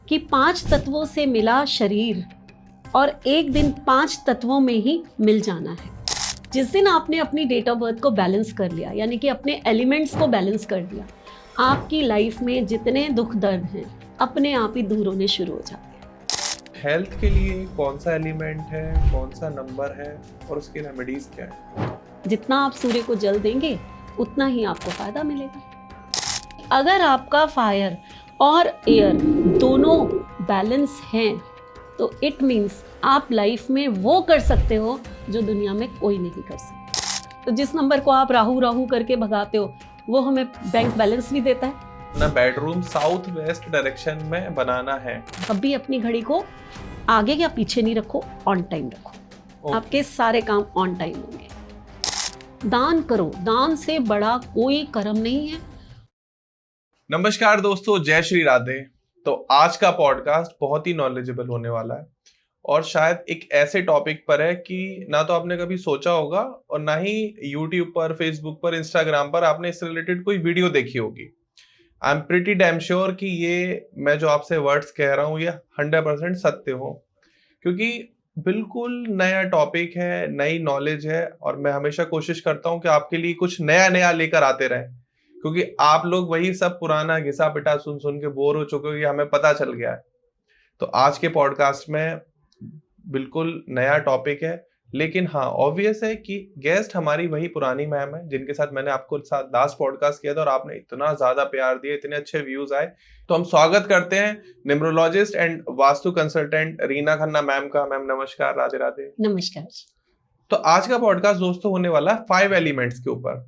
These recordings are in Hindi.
कि 5 तत्वों से मिला शरीर और एक दिन 5 तत्वों में ही मिल जाना है। जिस दिन आपने अपनी डेट ऑफ बर्थ को बैलेंस कर लिया, यानी कि अपने एलिमेंट्स को बैलेंस कर दिया, आपकी लाइफ में जितने दुख दर्द हैं अपने आप ही दूर होने शुरू हो जाते हैं। हेल्थ के लिए कौन सा एलिमेंट है, कौन सा नंबर है और उसकी रेमेडीज क्या है? जितना आप सूर्य को जल देंगे उतना ही आपको फायदा मिलेगा। अगर आपका फायर और एयर दोनों बैलेंस हैं तो इट मीन्स आप लाइफ में वो कर सकते हो जो दुनिया में कोई नहीं कर सकता। तो जिस नंबर को आप राहु राहु करके भगाते हो वो हमें बैंक बैलेंस भी देता है। ना बेडरूम साउथ वेस्ट डायरेक्शन में बनाना है। कभी अपनी घड़ी को आगे या पीछे नहीं रखो, ऑन टाइम रखो। आपके सारे काम ऑन टाइम होंगे। दान करो, दान से बड़ा कोई कर्म नहीं है। नमस्कार दोस्तों, जय श्री राधे। तो आज का पॉडकास्ट बहुत ही नॉलेजेबल होने वाला है और शायद एक ऐसे टॉपिक पर है कि ना तो आपने कभी सोचा होगा और ना ही यूट्यूब पर, फेसबुक पर, इंस्टाग्राम पर आपने इससे रिलेटेड कोई वीडियो देखी होगी। I am pretty damn sure कि ये मैं जो आपसे वर्ड्स कह रहा हूँ ये 100% सत्य हो, क्योंकि बिल्कुल नया टॉपिक है, नई नॉलेज है और मैं हमेशा कोशिश करता हूँ कि आपके लिए कुछ नया नया लेकर आते रहें, क्योंकि आप लोग वही सब पुराना घिसा पिटा सुन सुन के बोर हो चुके हो, ये हमें पता चल गया है। तो आज के पॉडकास्ट में बिल्कुल नया टॉपिक है, लेकिन हाँ ऑब्वियस है कि गेस्ट हमारी वही पुरानी मैम है जिनके साथ मैंने आपको साथ लास्ट पॉडकास्ट किया था और आपने इतना ज्यादा प्यार दिया, इतने अच्छे व्यूज आए। तो हम स्वागत करते हैं numerologist and vastu consultant Reena Khanna ma'am का। मैम नमस्कार, राधे राधे। नमस्कार। तो आज का पॉडकास्ट दोस्तों होने वाला है 5 एलिमेंट्स के ऊपर।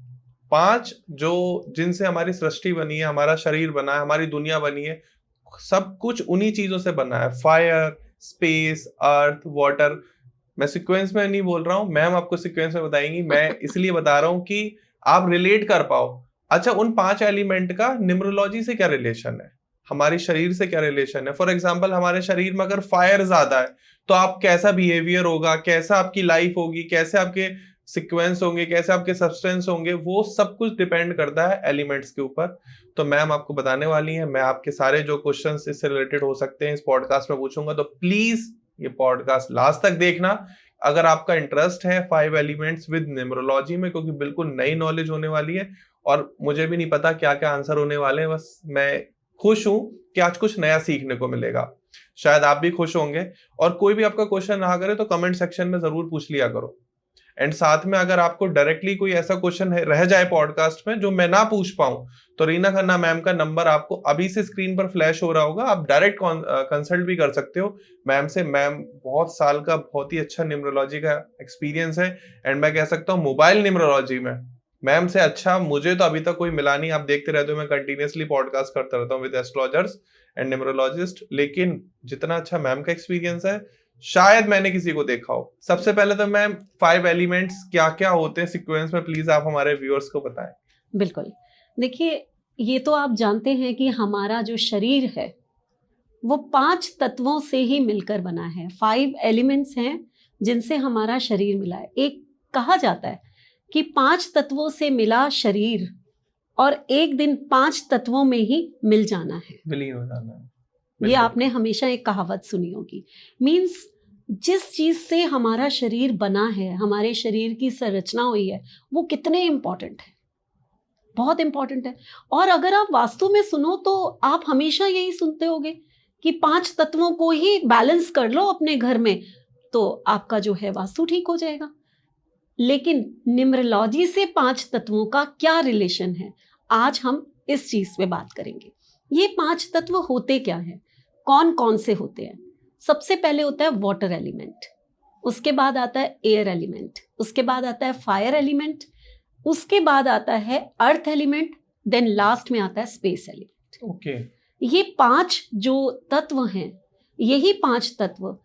5 जो जिनसे हमारी सृष्टि बनी है, हमारा शरीर बना है, हमारी दुनिया बनी है, सब कुछ उन्हीं चीजों से बना है। फायर, स्पेस, अर्थ, वाटर। मैं सीक्वेंस में नहीं बोल रहा हूं, मैम आपको सीक्वेंस में बताएंगी, मैं इसलिए बता रहा हूं कि आप रिलेट कर पाओ। अच्छा, उन 5 एलिमेंट का न्यूमरोलॉजी से क्या रिलेशन है, हमारे शरीर से क्या रिलेशन है? फॉर एग्जाम्पल, हमारे शरीर में अगर फायर ज्यादा है तो आप कैसा बिहेवियर होगा, कैसा आपकी लाइफ होगी, कैसे आपके सीक्वेंस होंगे, कैसे आपके सब्सटेंस होंगे, वो सब कुछ डिपेंड करता है एलिमेंट्स के ऊपर। तो मैम आपको बताने वाली है। मैं आपके सारे जो क्वेश्चंस इससे रिलेटेड हो सकते हैं इस पॉडकास्ट में पूछूंगा, तो प्लीज ये पॉडकास्ट लास्ट तक देखना अगर आपका इंटरेस्ट है 5 एलिमेंट्स विद न्यूमरोलॉजी में, क्योंकि बिल्कुल नई नॉलेज होने वाली है और मुझे भी नहीं पता क्या क्या आंसर होने वाले हैं। बस मैं खुश हूं कि आज कुछ नया सीखने को मिलेगा। शायद आप भी खुश होंगे। और कोई भी आपका क्वेश्चन रहा करे तो कमेंट सेक्शन में जरूर पूछ लिया करो। एंड साथ में अगर आपको डायरेक्टली कोई ऐसा क्वेश्चन रह जाए पॉडकास्ट में जो मैं ना पूछ पाऊं, तो रीना खन्ना मैम का नंबर आपको अभी से स्क्रीन पर फ्लैश हो रहा होगा, आप डायरेक्ट कंसल्ट भी कर सकते हो मैम से। मैम बहुत साल का बहुत ही अच्छा न्यूमरोलॉजी का एक्सपीरियंस है एंड मैं कह सकता हूँ मोबाइल न्यूमरोलॉजी में मैम से अच्छा मुझे तो अभी तक कोई मिला नहीं। आप देखते रहते हो मैं कंटिन्यूअसली पॉडकास्ट करता रहता हूँ विद एस्ट्रोलॉजर्स एंड न्यूमरोलॉजिस्ट, लेकिन जितना अच्छा मैम का एक्सपीरियंस है शायद मैंने किसी को देखा हो। सबसे पहले तो मैम 5 एलिमेंट्स क्या क्या होते हैं सीक्वेंस में, प्लीज आप हमारे व्यूअर्स को बताएं। बिल्कुल। देखिए, ये तो आप जानते हैं कि हमारा जो शरीर है वो 5 तत्वों से ही मिलकर बना है। 5 एलिमेंट्स हैं जिनसे हमारा शरीर मिला है। एक कहा जाता है कि 5 तत्वों से मिला शरीर और एक दिन 5 तत्वों में ही मिल जाना है, विलीन हो जाना है। ये आपने हमेशा एक कहावत सुनी होगी। मीन्स जिस चीज से हमारा शरीर बना है, हमारे शरीर की संरचना हुई है, वो कितने इंपॉर्टेंट है, बहुत इंपॉर्टेंट है। और अगर आप वास्तु में सुनो तो आप हमेशा यही सुनते होगे कि 5 तत्वों को ही बैलेंस कर लो अपने घर में तो आपका जो है वास्तु ठीक हो जाएगा। लेकिन न्यूमरोलॉजी से 5 तत्वों का क्या रिलेशन है, आज हम इस चीज पे बात करेंगे। ये 5 तत्व होते क्या हैं, कौन कौन से होते हैं? सबसे पहले होता है वाटर एलिमेंट, उसके बाद आता है एयर एलिमेंट, उसके बाद आता है फायर एलिमेंट, उसके बाद आता है अर्थ एलिमेंट, देन लास्ट में आता है स्पेस एलिमेंट। ओके। ये 5 जो तत्व हैं, यही 5 तत्व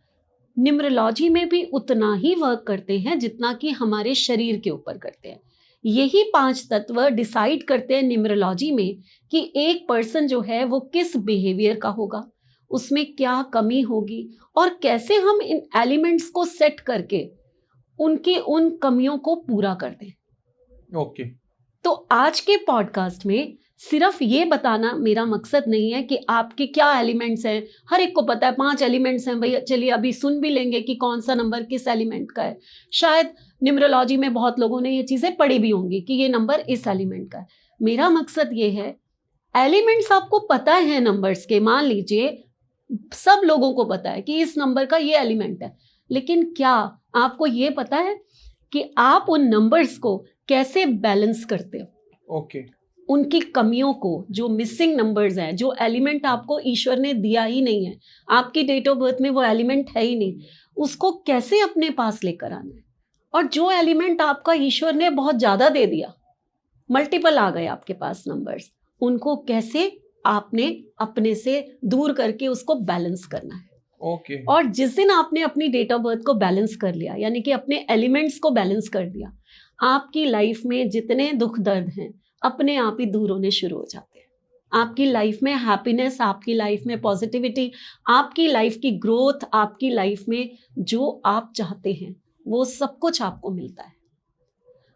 न्यूमरोलॉजी में भी उतना ही वर्क करते हैं जितना कि हमारे शरीर के ऊपर करते हैं। यही 5 तत्व डिसाइड करते हैं न्यूमरोलॉजी में कि एक पर्सन जो है वो किस बिहेवियर का होगा, उसमें क्या कमी होगी और कैसे हम इन एलिमेंट्स को सेट करके उनके उन कमियों को पूरा कर दें। ओके। तो आज के पॉडकास्ट में सिर्फ ये बताना मेरा मकसद नहीं है कि आपके क्या एलिमेंट्स हैं। हर एक को पता है 5 एलिमेंट्स हैं भैया, चलिए अभी सुन भी लेंगे कि कौन सा नंबर किस एलिमेंट का है। शायद न्यूमरोलॉजी में बहुत लोगों ने ये चीज़ें पढ़ी भी होंगी कि ये नंबर इस एलिमेंट का है। मेरा मकसद ये है, एलिमेंट्स आपको पता है नंबर्स के, मान लीजिए सब लोगों को पता है कि इस नंबर का ये एलिमेंट है, लेकिन क्या आपको ये पता है कि आप उन नंबर्स को कैसे बैलेंस करते हो? ओके। उनकी कमियों को, जो मिसिंग नंबर्स हैं, जो एलिमेंट आपको ईश्वर ने दिया ही नहीं है, आपकी डेट ऑफ बर्थ में वो एलिमेंट है ही नहीं, उसको कैसे अपने पास लेकर आना है। और जो एलिमेंट आपका ईश्वर ने बहुत ज़्यादा दे दिया, मल्टीपल आ गए आपके पास नंबर्स, उनको कैसे आपने अपने से दूर करके उसको बैलेंस करना है। ओके। और जिस दिन आपने अपनी डेट ऑफ बर्थ को बैलेंस कर लिया, यानी कि अपने एलिमेंट्स को बैलेंस कर दिया, आपकी लाइफ में जितने दुख दर्द हैं अपने आप ही दूर होने शुरू हो जाते हैं। आपकी लाइफ में हैप्पीनेस, आपकी लाइफ में पॉजिटिविटी, आपकी लाइफ की ग्रोथ, आपकी लाइफ में जो आप चाहते हैं वो सब कुछ आपको मिलता है।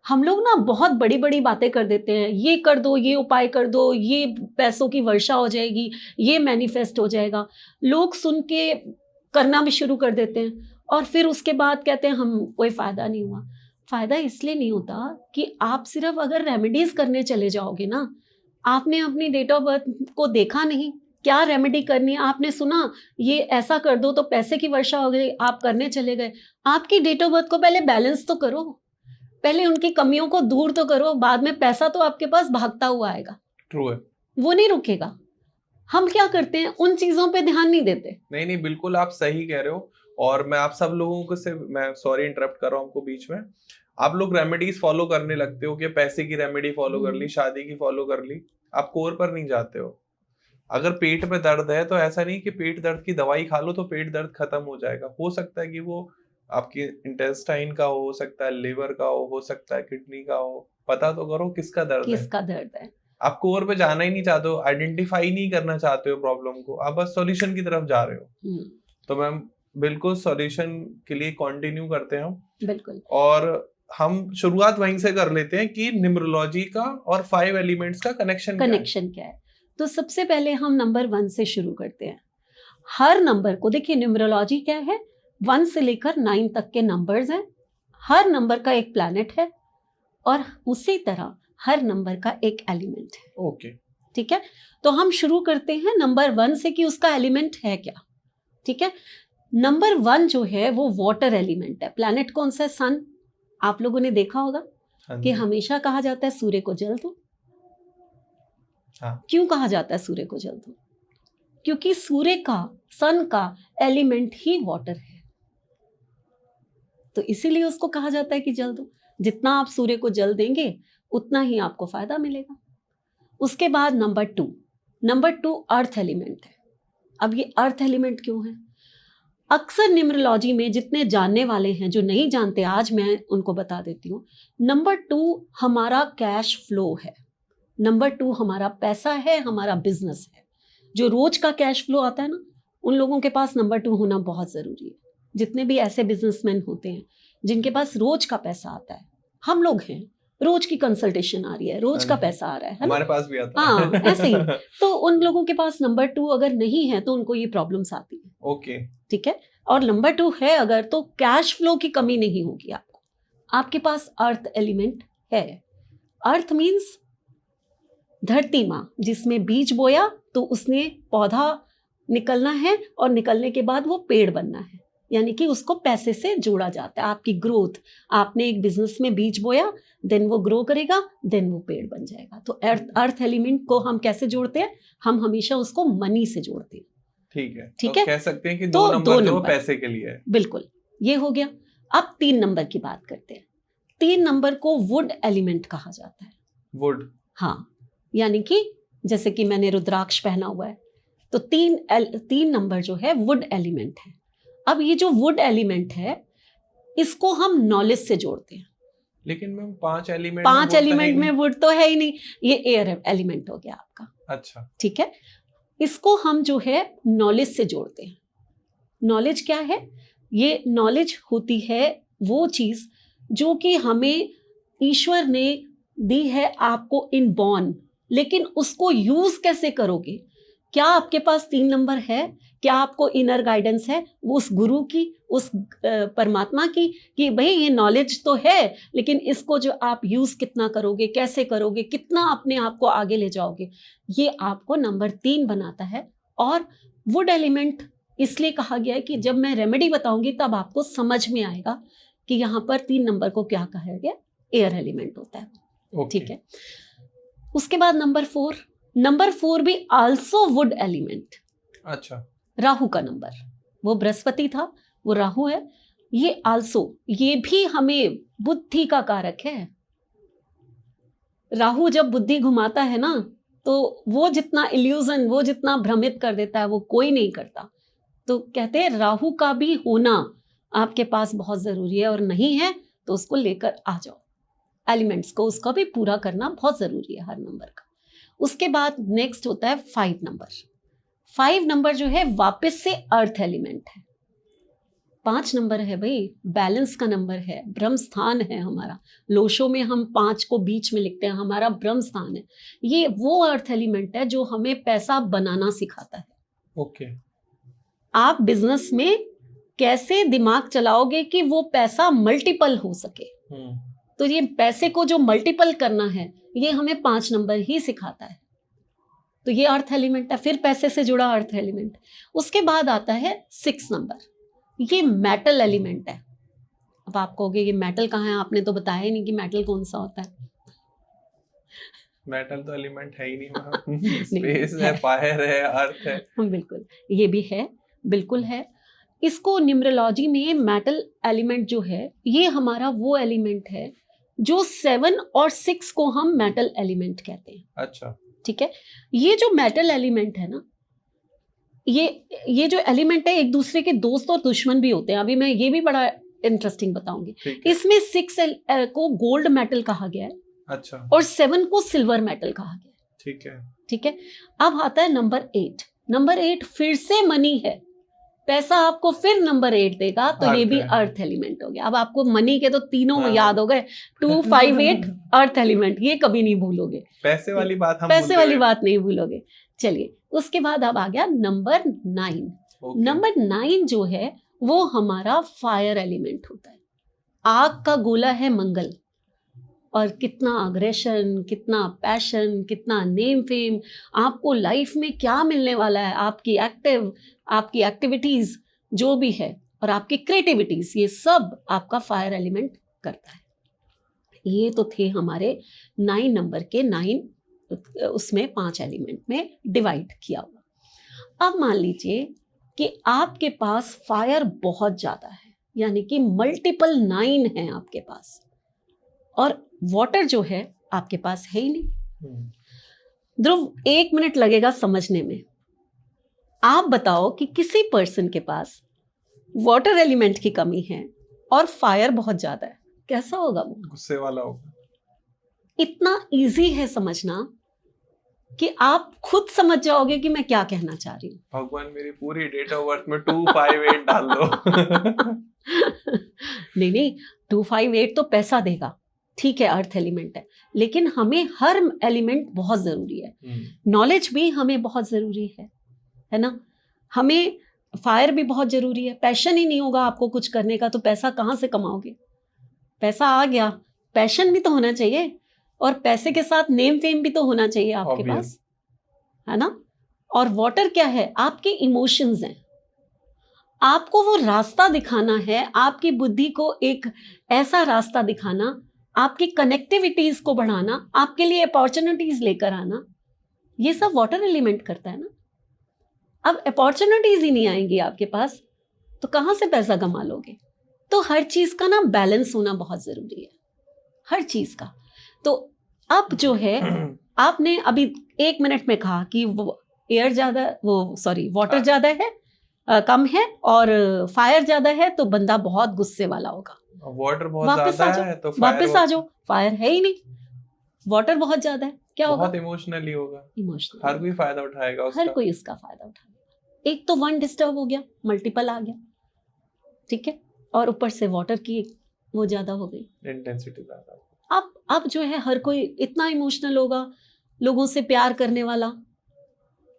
हम लोग ना बहुत बड़ी बड़ी बातें कर देते हैं, ये कर दो, ये उपाय कर दो, ये पैसों की वर्षा हो जाएगी, ये मैनिफेस्ट हो जाएगा। लोग सुन के करना भी शुरू कर देते हैं और फिर उसके बाद कहते हैं हम कोई फ़ायदा नहीं हुआ। फ़ायदा इसलिए नहीं होता कि आप सिर्फ अगर रेमेडीज़ करने चले जाओगे ना, आपने अपनी डेट ऑफ बर्थ को देखा नहीं, क्या रेमेडी करनी है, आपने सुना ये ऐसा कर दो तो पैसे की वर्षा हो गई, आप करने चले गए। आपकी डेट ऑफ बर्थ को पहले बैलेंस तो करो, पहले उनकी कमियों को दूर तो करो, बाद में पैसा तो आपके पास भागता हुआ आएगा। ट्रू है, वो नहीं रुकेगा। हम क्या करते हैं, उन चीज़ों पे ध्यान नहीं देते। नहीं नहीं, बिल्कुल आप सही कह रहे हो। और मैं आप सब लोगों को से, मैं सॉरी इंटरप्ट कर रहा हूँ आपको बीच में, आप लोग रेमेडीज फॉलो करने लगते हो कि पैसे की रेमेडी फॉलो कर ली, शादी की फॉलो कर ली, आप कोर पर नहीं जाते हो। अगर पेट में दर्द है तो ऐसा नहीं कि पेट दर्द की दवाई खा लो तो पेट दर्द खत्म हो जाएगा। हो सकता है कि वो आपकी इंटेस्टाइन का हो सकता है, लिवर का हो सकता है किडनी का हो। पता तो करो किसका दर्द है। किसका दर्द है। आप कोर पे जाना ही नहीं चाहते हो, आइडेंटिफाई नहीं करना चाहते हो प्रॉब्लम को, आप बस सॉल्यूशन की तरफ जा रहे हो। तो मैम बिल्कुल सॉल्यूशन के लिए कंटिन्यू करते हैं हम। बिल्कुल। और हम शुरुआत वहीं से कर लेते हैं कि न्यूमरोलॉजी का और 5 एलिमेंट्स का कनेक्शन क्या है। तो सबसे पहले हम नंबर 1 से शुरू करते हैं। हर नंबर को देखिए, न्यूमरोलॉजी क्या है, 1 से लेकर 9 तक के नंबर्स हैं। हर नंबर का एक प्लैनेट है और उसी तरह हर नंबर का एक एलिमेंट है। ओके, ठीक है। तो हम शुरू करते हैं नंबर 1 से कि उसका एलिमेंट है क्या। ठीक है। नंबर 1 जो है वो वाटर एलिमेंट है। प्लैनेट कौन सा है? सन। आप लोगों ने देखा होगा कि हमेशा कहा जाता है सूर्य को जल दो। हाँ। क्यों कहा जाता है सूर्य को जल दो? क्योंकि सूर्य का, सन का एलिमेंट ही वाटर है, तो इसीलिए उसको कहा जाता है कि जल दो। जितना आप सूर्य को जल देंगे उतना ही आपको फायदा मिलेगा। उसके बाद नंबर 2 अर्थ एलिमेंट है। अब ये अर्थ एलिमेंट क्यों है? अक्सर न्यूमरोलॉजी में जितने जानने वाले हैं, जो नहीं जानते आज मैं उनको बता देती हूँ। नंबर 2 हमारा कैश फ्लो है। नंबर 2 हमारा पैसा है, हमारा बिजनेस है। जो रोज का कैश फ्लो आता है ना, उन लोगों के पास नंबर 2 होना बहुत जरूरी है। जितने भी ऐसे बिजनेसमैन होते हैं जिनके पास रोज का पैसा आता है, हम लोग हैं, रोज की कंसल्टेशन आ रही है, रोज का पैसा आ रहा है हमारे पास भी आता है। है। ऐसे ही तो उन लोगों के पास नंबर 2 अगर नहीं है तो उनको ये प्रॉब्लम्स आती है। ओके, ठीक है। और नंबर 2 है अगर, तो कैश फ्लो की कमी नहीं होगी आपको। आपके पास अर्थ एलिमेंट है। अर्थ मीन्स धरती माँ, जिसमें बीज बोया तो उसने पौधा निकलना है और निकलने के बाद वो पेड़ बनना है, यानी कि उसको पैसे से जोड़ा जाता है। आपकी ग्रोथ, आपने एक बिजनेस में बीज बोया, देन वो ग्रो करेगा, देन वो पेड़ बन जाएगा। तो अर्थ एलिमेंट को हम कैसे जोड़ते हैं? हम हमेशा उसको मनी से जोड़ते हैं। ठीक है, ठीक तो है, कह सकते हैं कि तो 2 नंबर जो नंबर पैसे के लिए है। बिल्कुल, ये हो गया। अब 3 नंबर की बात करते हैं। 3 नंबर को वुड एलिमेंट कहा जाता है। वुड, हाँ, यानी कि जैसे कि मैंने रुद्राक्ष पहना हुआ है, तो 3 नंबर जो है वुड एलिमेंट है। अब ये जो वुड एलिमेंट है, इसको हम नॉलेज से जोड़ते हैं। लेकिन मैम 5 एलिमेंट में वुड तो है ही नहीं, ये एयर एलिमेंट हो गया आपका। अच्छा, ठीक है। इसको हम जो है नॉलेज से जोड़ते हैं। नॉलेज क्या है? ये नॉलेज होती है वो चीज जो कि हमें ईश्वर ने दी है आपको इन बॉर्न, लेकिन उसको यूज कैसे करोगे? क्या आपके पास 3 नंबर है? क्या आपको इनर गाइडेंस है उस गुरु की, उस परमात्मा की, कि भाई ये नॉलेज तो है, लेकिन इसको जो आप यूज कितना करोगे, कैसे करोगे, कितना अपने आप को आगे ले जाओगे, ये आपको नंबर 3 बनाता है। और वुड एलिमेंट इसलिए कहा गया है कि जब मैं रेमेडी बताऊंगी तब आपको समझ में आएगा कि यहाँ पर 3 नंबर को क्या कहा गया, एयर एलिमेंट होता है। ठीक है। उसके बाद नंबर 4 भी आल्सो वुड एलिमेंट। अच्छा। राहु का नंबर, वो बृहस्पति था, वो राहु है। ये आल्सो, ये भी हमें बुद्धि का कारक है। राहु जब बुद्धि घुमाता है ना, तो वो जितना इल्यूजन, वो जितना भ्रमित कर देता है, वो कोई नहीं करता। तो कहते हैं राहु का भी होना आपके पास बहुत जरूरी है, और नहीं है तो उसको लेकर आ जाओ, एलिमेंट्स को, उसका भी पूरा करना बहुत जरूरी है हर नंबर का। उसके बाद नेक्स्ट होता है 5 नंबर। 5 नंबर जो है वापस से अर्थ एलिमेंट है। 5 नंबर है भाई, बैलेंस का नंबर है, ब्रह्म स्थान है हमारा। लोशो में हम 5 को बीच में लिखते हैं, हमारा ब्रह्म स्थान है। ये वो अर्थ एलिमेंट है जो हमें पैसा बनाना सिखाता है। ओके। आप बिजनेस में कैसे दिमाग चलाओगे कि वो पैसा मल्टीपल हो सके, तो ये पैसे को जो मल्टीपल करना है, ये हमें 5 नंबर ही सिखाता है। तो ये अर्थ एलिमेंट है, फिर पैसे से जुड़ा अर्थ एलिमेंट। उसके बाद आता है 6 नंबर, ये मेटल एलिमेंट है। अब आप कहोगे ये मेटल कहाँ है, आपने तो बताया ही नहीं कि मेटल कौन सा होता है। मेटल तो एलिमेंट है ही नहीं, स्पेस है, फायर है, अर्थ है। बिल्कुल, ये भी है, बिल्कुल है। इसको न्यूमरोलॉजी में मेटल एलिमेंट जो है, ये हमारा वो एलिमेंट है जो 7 और 6 को हम मेटल एलिमेंट कहते हैं। अच्छा। ठीक है। ये जो मेटल एलिमेंट है ना, ये जो एलिमेंट है, एक दूसरे के दोस्त और दुश्मन भी होते हैं। अभी मैं ये भी बड़ा इंटरेस्टिंग बताऊंगी। इसमें 6 को गोल्ड मेटल कहा गया है। अच्छा। और 7 को सिल्वर मेटल कहा गया है। ठीक है। ठीक है। अब आता है नंबर 8। नंबर 8 फिर से मनी है, पैसा आपको फिर नंबर 8 देगा, तो ये भी अर्थ एलिमेंट हो गया। अब आपको मनी के तो तीनों याद हो गए, 2, 5, 8 अर्थ एलिमेंट, ये कभी नहीं भूलोगे। पैसे वाली बात हम पैसे वाली बात नहीं भूलोगे। चलिए, उसके बाद अब आ गया नंबर 9। नंबर 9 जो है वो हमारा फायर एलिमेंट होता है। आग का गोला है मंगल, और कितना अग्रेशन, कितना पैशन, कितना नेम फेम, आपको लाइफ में क्या मिलने वाला है, आपकी एक्टिविटीज जो भी है, और आपकी क्रिएटिविटीज, ये सब आपका फायर एलिमेंट करता है। ये तो थे हमारे 9 नंबर के 9, उसमें 5 एलिमेंट में डिवाइड किया हुआ। अब मान लीजिए कि आपके पास फायर बहुत ज्यादा है, यानी कि मल्टीपल 9 है आपके पास, और वाटर जो है आपके पास है ही नहीं। ध्रुव, 1 मिनट लगेगा समझने में। आप बताओ कि किसी पर्सन के पास वाटर एलिमेंट की कमी है और फायर बहुत ज्यादा है, कैसा होगा वो? गुस्से वाला होगा। इतना इजी है समझना कि आप खुद समझ जाओगे कि मैं क्या कहना चाह रही हूँ। भगवान मेरी पूरी डेट ऑफ बर्थ में 2, 5, 8 डाल दो। नहीं, 2, 5, 8 तो पैसा देगा, ठीक है, अर्थ एलिमेंट है, लेकिन हमें हर एलिमेंट बहुत जरूरी है। नॉलेज भी हमें बहुत जरूरी है ना। हमें फायर भी बहुत जरूरी है। पैशन ही नहीं होगा आपको कुछ करने का, तो पैसा कहाँ से कमाओगे? पैसा आ गया, पैशन भी तो होना चाहिए, और पैसे के साथ नेम फेम भी तो होना चाहिए आपके पास, है ना। और वाटर क्या है? आपके इमोशंस हैं। आपको वो रास्ता दिखाना है, आपकी बुद्धि को एक ऐसा रास्ता दिखाना, आपकी कनेक्टिविटीज को बढ़ाना, आपके लिए अपॉर्चुनिटीज लेकर आना, ये सब वाटर एलिमेंट करता है ना। अब अपॉर्चुनिटीज ही नहीं आएंगी आपके पास, तो कहां से पैसा कमा लोगे? तो हर चीज का ना बैलेंस होना बहुत जरूरी है, हर चीज का। तो अब जो है, आपने अभी 1 मिनट में कहा कि वो एयर ज्यादा, वाटर ज्यादा है, कम है, और फायर ज्यादा है, तो बंदा बहुत गुस्से वाला होगा। वाटर बहुत ज्यादा है तो वापस आ जाओ, फायर है ही नहीं, वाटर बहुत ज्यादा है, क्या होगा? बहुत इमोशनली होगा, इमोशनल, हर कोई फायदा उठाएगा उसका, हर कोई इसका फायदा उठाएगा। एक तो 1 डिस्टर्ब हो गया, मल्टीपल आ गया, ठीक है, और ऊपर से वाटर की वो ज्यादा हो गई, इंटेंसिटी ज्यादा। अब जो है हर कोई इतना इमोशनल होगा, लोगों से प्यार करने वाला,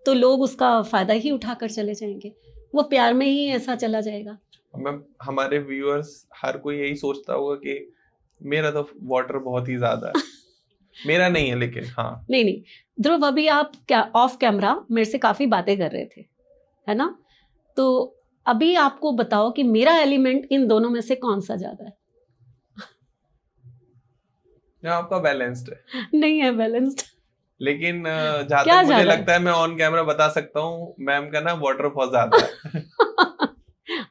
तो लोग उसका फायदा ही उठाकर चले जाएंगे, वो प्यार में ही ऐसा चला जाएगा। मैम हमारे व्यूअर्स हर कोई यही सोचता होगा कि मेरा तो वाटर बहुत ही ज्यादा है। मेरा नहीं है, लेकिन हाँ नहीं नहीं ध्रुव, अभी आप क्या ऑफ कैमरा मेरे से काफी बातें कर रहे थे, है ना? तो अभी आपको बताओ कि मेरा एलिमेंट इन दोनों में से कौन सा ज्यादा है? आपका बैलेंस्ड है। नहीं है बैलेंस्ड। लेकिन जहां क्या तक मुझे ज्यादा लगता है मैं ऑन कैमरा बता सकता हूँ, मैम का ना वाटर बहुत ज्यादा है।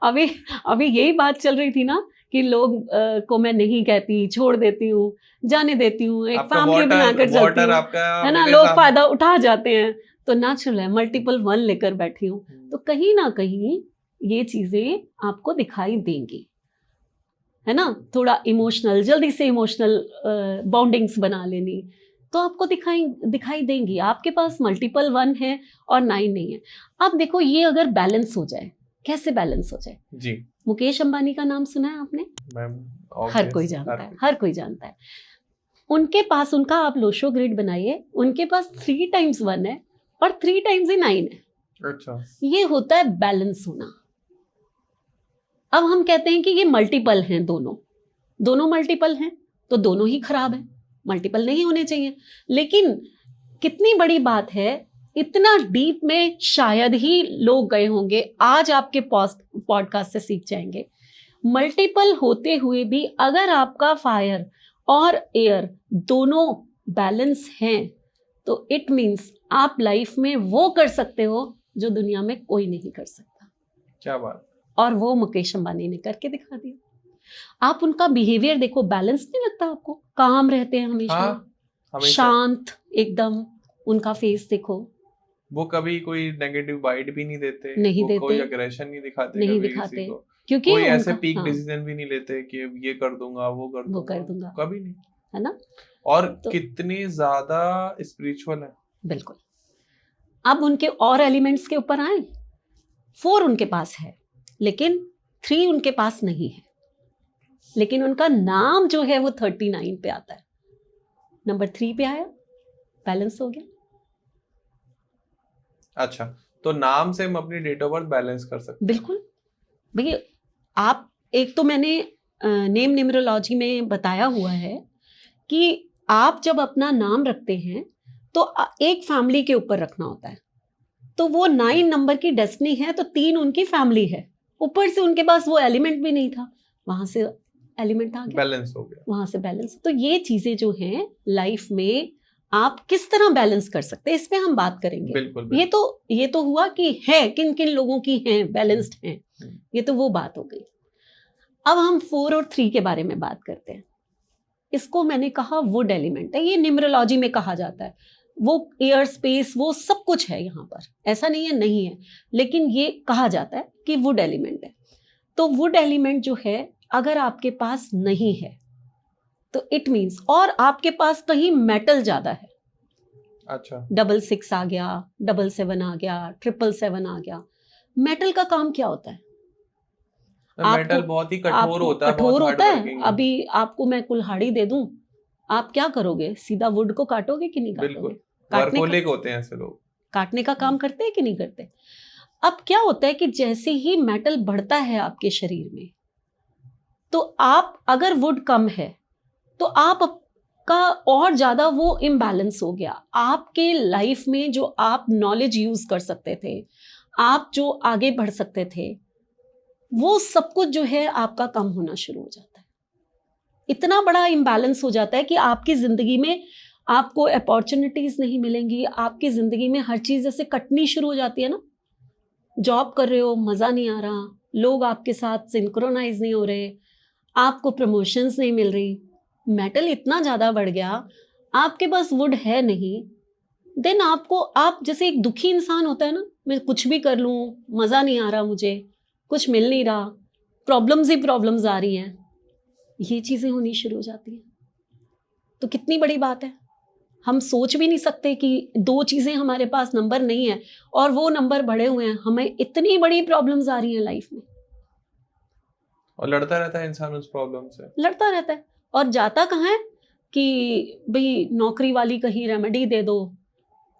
अभी अभी यही बात चल रही थी ना कि लोग को मैं नहीं कहती, छोड़ देती हूँ, जाने देती हूँ, एक आपका फैमिली बनाकर चलती वाटर हूँ, आपका है ना? मेरे लोग सामने फायदा उठा जाते हैं, तो नेचुरल है, मल्टीपल वन लेकर बैठी हूँ, तो कहीं ना कहीं ये चीजें आपको दिखाई देंगी, है ना? थोड़ा इमोशनल, जल्दी से इमोशनल बॉन्डिंग्स बना लेनी, तो आपको दिखाई देंगी। आपके पास मल्टीपल वन है और 9 नहीं है। अब देखो ये अगर बैलेंस हो जाए, कैसे बैलेंस हो जाए? जी मुकेश अंबानी का नाम सुना है आपने? मैम, हर कोई जानता है, हर कोई जानता है। उनके पास, उनका आप लोशो ग्रिड बनाइए, उनके पास 3 टाइम्स 1 है और 3 टाइम्स ही 9 है। अच्छा, ये होता है बैलेंस होना। अब हम कहते हैं कि ये मल्टीपल हैं, दोनों मल्टीपल हैं, तो दोनों ही खराब है, मल्टीपल नहीं होने चाहिए। लेकिन कितनी बड़ी बात है, इतना डीप में शायद ही लोग गए होंगे, आज आपके पॉडकास्ट से सीख जाएंगे। मल्टीपल होते हुए भी अगर आपका फायर और एयर दोनों बैलेंस हैं, तो इट मीन्स आप लाइफ में वो कर सकते हो जो दुनिया में कोई नहीं कर सकता। क्या बात। और वो मुकेश अंबानी ने करके दिखा दिया। आप उनका बिहेवियर देखो, बैलेंस नहीं लगता आपको? काम रहते हैं हमेशा, हमेशा शांत एकदम, उनका फेस देखो, वो कभी कोई नेगेटिव वाइड भी नहीं देते, नहीं वो देते, कोई अग्रेशन नहीं दिखाते, नहीं कभी दिखाते, किसी को, क्योंकि कोई ऐसे उनका पीक हाँ, डिसीजन भी नहीं लेते कि ये कर दूंगा वो कर दूंगा, कभी नहीं, है ना? और तो कितनी ज्यादा स्पिरिचुअल है। बिल्कुल। अब उनके और एलिमेंट्स के ऊपर आए, 4 उनके पास है लेकिन 3 उनके पास नहीं है, लेकिन उनका नाम जो है वो 39 पे आता है, नंबर 3 पे आया, बैलेंस हो गया। अच्छा, तो नाम से हम अपनी डेट ऑफ बर्थ बैलेंस कर सकते हैं? बिल्कुल भैया। आप, एक तो मैंने नेम न्यूमरोलॉजी में बताया हुआ है कि आप जब अपना नाम रखते हैं तो एक फैमिली के ऊपर रखना होता है, तो वो 9 नंबर की डेस्टिनी है, तो 3 उनकी फैमिली है, ऊपर से उनके पास वो एलिमेंट भी नहीं था, वहां से एलिमेंट आ गया, बैलेंस हो गया, वहां से बैलेंस। तो ये चीजें जो हैं लाइफ में आप किस तरह बैलेंस कर सकते हैं, इस पे हम बात करेंगे। बिल्कुल, ये तो हुआ कि है किन किन लोगों की हैं बैलेंस्ड हैं, ये तो वो बात हो गई। अब हम 4 और 3 के बारे में बात करते हैं। इसको मैंने कहा वुड एलिमेंट है, ये न्यूमरोलॉजी में कहा जाता है, वो एयर स्पेस वो सब कुछ है यहाँ पर, ऐसा नहीं है नहीं है, लेकिन ये कहा जाता है कि वुड एलिमेंट है। तो वुड एलिमेंट जो है अगर आपके पास नहीं है तो इट मीन्स, और आपके पास कहीं मेटल ज्यादा है, अच्छा, 666 आ गया, 77 आ गया, 777 आ गया। मेटल का काम क्या होता है? मेटल बहुत ही कठोर होता है, कठोर बहुत होता है। हार्डवर्किंग है। अभी आपको मैं कुल्हाड़ी दे दूं, आप क्या करोगे? सीधा वुड को काटोगे कि नहीं काटोगे? बिल्कुल, काटने वर्कोलिक होते हैं ऐसे लोग, काटने का काम करते हैं कि नहीं करते? अब क्या होता है कि जैसे ही मेटल बढ़ता है आपके शरीर में, तो आप अगर वुड कम है तो आपका और ज्यादा वो इम्बैलेंस हो गया। आपके लाइफ में जो आप नॉलेज यूज कर सकते थे, आप जो आगे बढ़ सकते थे, वो सब कुछ जो है आपका कम होना शुरू हो जाता है। इतना बड़ा इम्बैलेंस हो जाता है कि आपकी जिंदगी में आपको अपॉर्चुनिटीज नहीं मिलेंगी, आपकी जिंदगी में हर चीज जैसे कटनी शुरू हो जाती है ना। जॉब कर रहे हो, मजा नहीं आ रहा, लोग आपके साथ सिंक्रोनाइज नहीं हो रहे, आपको प्रमोशंस नहीं मिल रही, मेटल इतना ज्यादा बढ़ गया, आपके पास वुड है नहीं, देन आपको, आप जैसे एक दुखी इंसान होता है ना, मैं कुछ भी कर लूं, मजा नहीं आ रहा, मुझे कुछ मिल नहीं रहा, प्रॉब्लम्स ही प्रॉब्लम्स आ रही हैं, ये चीजें होनी शुरू हो जाती हैं। तो कितनी बड़ी बात है, हम सोच भी नहीं सकते कि 2 चीजें हमारे पास नंबर नहीं है और वो नंबर बढ़े हुए हैं, हमें इतनी बड़ी प्रॉब्लम्स आ रही हैं लाइफ में, और लड़ता रहता है इंसान उस प्रॉब्लम से, लड़ता रहता है और जाता कहाँ है कि भाई नौकरी वाली कहीं रेमेडी दे दो,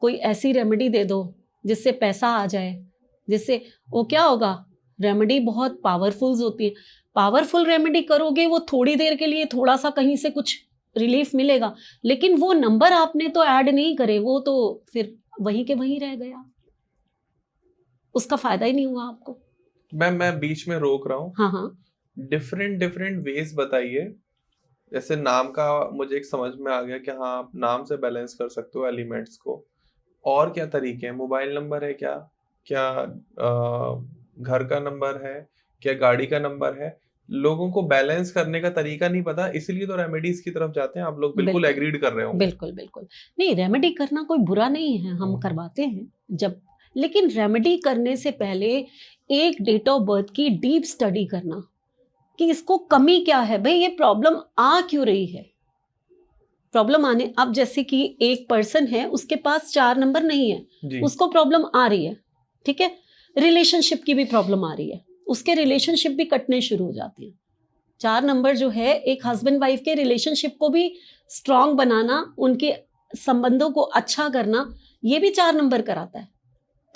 कोई ऐसी रेमेडी दे दो जिससे पैसा आ जाए, जिससे वो क्या होगा, रेमेडी बहुत पावरफुल होती है, पावरफुल रेमेडी करोगे वो थोड़ी देर के लिए थोड़ा सा कहीं से कुछ रिलीफ मिलेगा, लेकिन वो नंबर आपने तो ऐड नहीं करे, वो तो फिर वहीं के वहीं रह गया, उसका फायदा ही नहीं हुआ आपको। मैं बीच में रोक रहा हूँ। हाँ, डिफरेंट वेज बताइए। जैसे नाम का मुझे एक समझ में आ गया कि हाँ आप नाम से बैलेंस कर सकते हो एलिमेंट्स को, और क्या तरीके हैं? मोबाइल नंबर है क्या, क्या घर का नंबर है, क्या गाड़ी का नंबर है? लोगों को बैलेंस करने का तरीका नहीं पता, इसलिए तो रेमेडीज की तरफ जाते हैं। आप लोग बिल्कुल एग्रीड कर रहे होंगे। बिल्कुल नहीं, रेमेडी करना कोई बुरा नहीं है, हम करवाते हैं जब, लेकिन रेमेडी करने से पहले एक डेट ऑफ बर्थ की डीप स्टडी करना कि इसको कमी क्या है, भाई ये प्रॉब्लम आ क्यों रही है। प्रॉब्लम आने, अब जैसे कि एक पर्सन है उसके पास 4 नंबर नहीं है, उसको प्रॉब्लम आ रही है, ठीक है, रिलेशनशिप की भी प्रॉब्लम आ रही है, उसके रिलेशनशिप भी कटने शुरू हो जाते हैं। 4 नंबर जो है एक हस्बैंड वाइफ के रिलेशनशिप को भी स्ट्रांग बनाना, उनके संबंधों को अच्छा करना, ये भी 4 नंबर कराता है।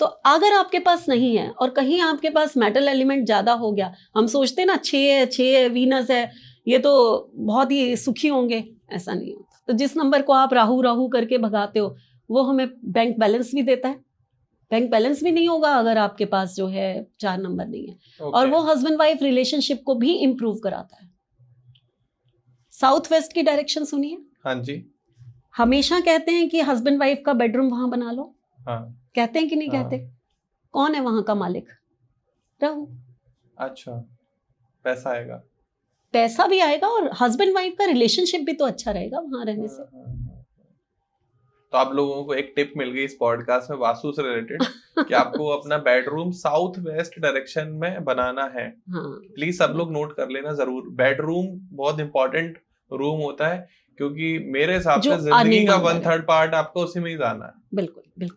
तो अगर आपके पास नहीं है और कहीं आपके पास मेटल एलिमेंट ज्यादा हो गया, हम सोचते हैं ना 6 है, वीनस है, ये तो बहुत ही सुखी होंगे, ऐसा नहीं होता। तो जिस नंबर को आप राहु राहु करके भगाते हो वो हमें बैंक बैलेंस भी देता है, बैंक बैलेंस भी नहीं होगा अगर आपके पास जो है 4 नंबर नहीं है। और वो हस्बैंड वाइफ रिलेशनशिप को भी इंप्रूव कराता है। साउथ वेस्ट की डायरेक्शन सुनिए। हाँ जी। हमेशा कहते हैं कि हस्बैंड वाइफ का बेडरूम वहां बना लो, हाँ। कहते हैं कि नहीं कहते? कौन है वहां का मालिक? राहु। अच्छा, पैसा आएगा, पैसा भी आएगा और हस्बैंड वाइफ का रिलेशनशिप भी तो अच्छा रहेगा वहां रहने से। तो आप लोगों को एक टिप मिल गई इस पॉडकास्ट में वास्तु से रिलेटेड कि आपको अपना बेडरूम साउथ वेस्ट डायरेक्शन में बनाना है। प्लीज सब लोग नोट कर लेना जरूर। बेडरूम बहुत इंपॉर्टेंट रूम होता है, क्योंकि मेरे हिसाब से जिंदगी का 1/3 पार्ट आपको उसी में ही जाना है। बिल्कुल,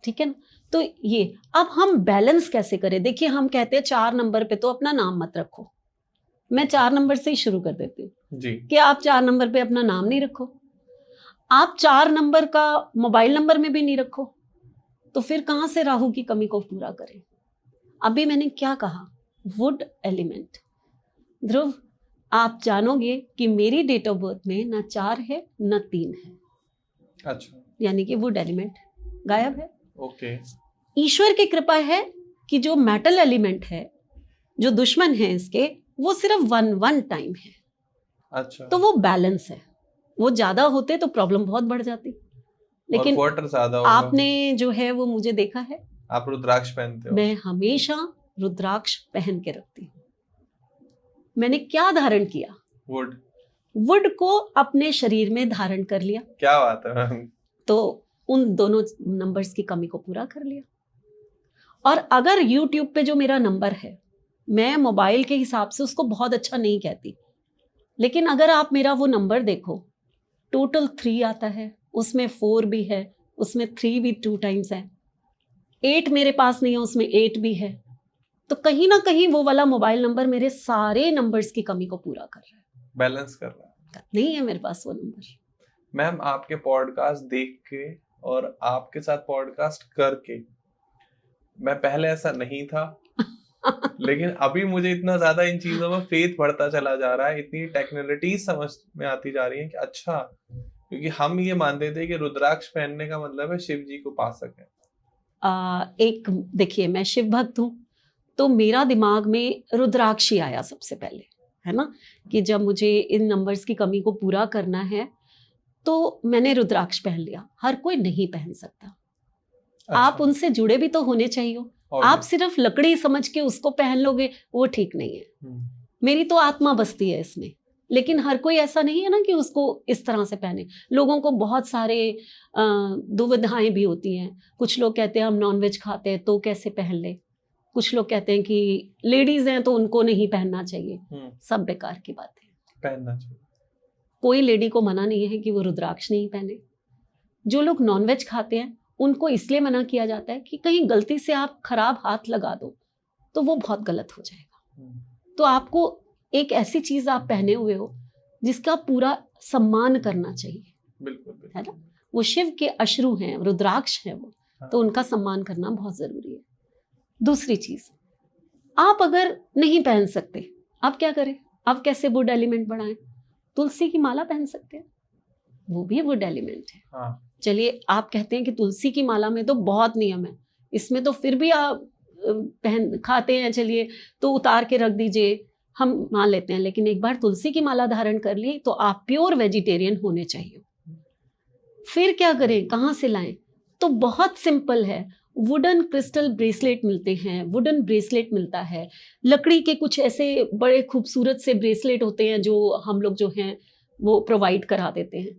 ठीक है ना। तो ये अब हम बैलेंस कैसे करें? देखिए हम कहते हैं 4 नंबर पे तो अपना नाम मत रखो, मैं 4 नंबर से ही शुरू कर देती हूँ जी कि आप 4 नंबर पे अपना नाम नहीं रखो, आप 4 नंबर का मोबाइल नंबर में भी नहीं रखो, तो फिर कहां से राहु की कमी को पूरा करें? अभी मैंने क्या कहा, वुड एलिमेंट। ध्रुव, आप जानोगे कि मेरी डेट ऑफ बर्थ में ना 4 है ना 3 है। अच्छा, यानी कि वुड एलिमेंट गायब है। ओके। ईश्वर की कृपा है कि जो मेटल एलिमेंट है, जो दुश्मन है इसके, वो सिर्फ 1 टाइम है। अच्छा, तो वो बैलेंस है। वो ज्यादा होते तो प्रॉब्लम बहुत बढ़ जाती, लेकिन आपने जो है वो मुझे देखा है, आप रुद्राक्ष पहनते हो। मैं हमेशा रुद्राक्ष पहन के रखती हूँ। मैंने क्या धारण किया? वुड को अपने शरीर में धारण कर लिया। क्या बात है। तो उन दोनों नंबर्स की कमी को पूरा कर लिया। और अगर YouTube पे जो मेरा नंबर है, मैं मोबाइल के हिसाब से उसको बहुत अच्छा नहीं कहती, लेकिन अगर आप मेरा वो नंबर देखो, टोटल 3 आता है, उसमें 4 भी है, उसमें 3 भी 2 टाइम्स है, 8 मेरे पास नहीं है, उसमें 8 भी है। तो कहीं ना कहीं वो वाला मोबाइल नंबर मेरे सारे नंबर्स की कमी को पूरा कर रहा है, बैलेंस कर रहा है। नहीं है मेरे पास वो नंबर। मैम, आपके पॉडकास्ट देख के और आपके साथ पॉडकास्ट करके, मैं पहले ऐसा नहीं था लेकिन अभी मुझे इतना ज्यादा इन चीजों में फेथ बढ़ता चला जा रहा है, इतनी टेक्नोलॉजीज समझ में आती जा रही है कि अच्छा, क्योंकि हम ये मानते थे कि रुद्राक्ष पहनने का मतलब है शिव जी को पा सके। एक देखिए, मैं शिव भक्त हूँ, तो मेरा दिमाग में रुद्राक्ष ही आया सबसे पहले, है ना, कि जब मुझे इन नंबर्स की कमी को पूरा करना है तो मैंने रुद्राक्ष पहन लिया। हर कोई नहीं पहन सकता। अच्छा। आप उनसे जुड़े भी तो होने चाहिए। आप सिर्फ लकड़ी समझ के उसको पहन लोगे, वो ठीक नहीं है। मेरी तो आत्मा बसती है इसमें, लेकिन हर कोई ऐसा नहीं है ना कि उसको इस तरह से पहने। लोगों को बहुत सारे दुविधाएं भी होती हैं। कुछ लोग कहते हैं हम नॉनवेज खाते हैं तो कैसे पहन ले, कुछ लोग कहते हैं कि लेडीज हैं तो उनको नहीं पहनना चाहिए। सब बेकार की बात है, पहनना चाहिए। कोई लेडी को मना नहीं है कि वो रुद्राक्ष नहीं पहने। जो लोग नॉनवेज खाते हैं उनको इसलिए मना किया जाता है कि कहीं गलती से आप खराब हाथ लगा दो तो वो बहुत गलत हो जाएगा। तो आपको एक ऐसी चीज आप पहने हुए हो जिसका पूरा सम्मान करना चाहिए, बिल्कुल, है ना। वो शिव के अश्रु हैं, रुद्राक्ष है वो, तो उनका सम्मान करना बहुत जरूरी है। दूसरी चीज, आप अगर नहीं पहन सकते, आप क्या करें? आप कैसे वुड एलिमेंट बढ़ाएं? तुलसी की माला पहन सकते हैं, वो भी वुड एलिमेंट है। हाँ। चलिए, आप कहते हैं कि तुलसी की माला में तो बहुत नियम है, इसमें तो फिर भी आप पहन खाते हैं, चलिए तो उतार के रख दीजिए, हम मान लेते हैं, लेकिन एक बार तुलसी की माला धारण कर ली तो आप प्योर वेजिटेरियन होने चाहिए। फिर क्या करें, कहाँ से लाएं? तो बहुत सिंपल है, वुडन क्रिस्टल ब्रेसलेट मिलते हैं, वुडन ब्रेसलेट मिलता है, लकड़ी के कुछ ऐसे बड़े खूबसूरत से ब्रेसलेट होते हैं जो हम लोग जो हैं वो प्रोवाइड करा देते हैं।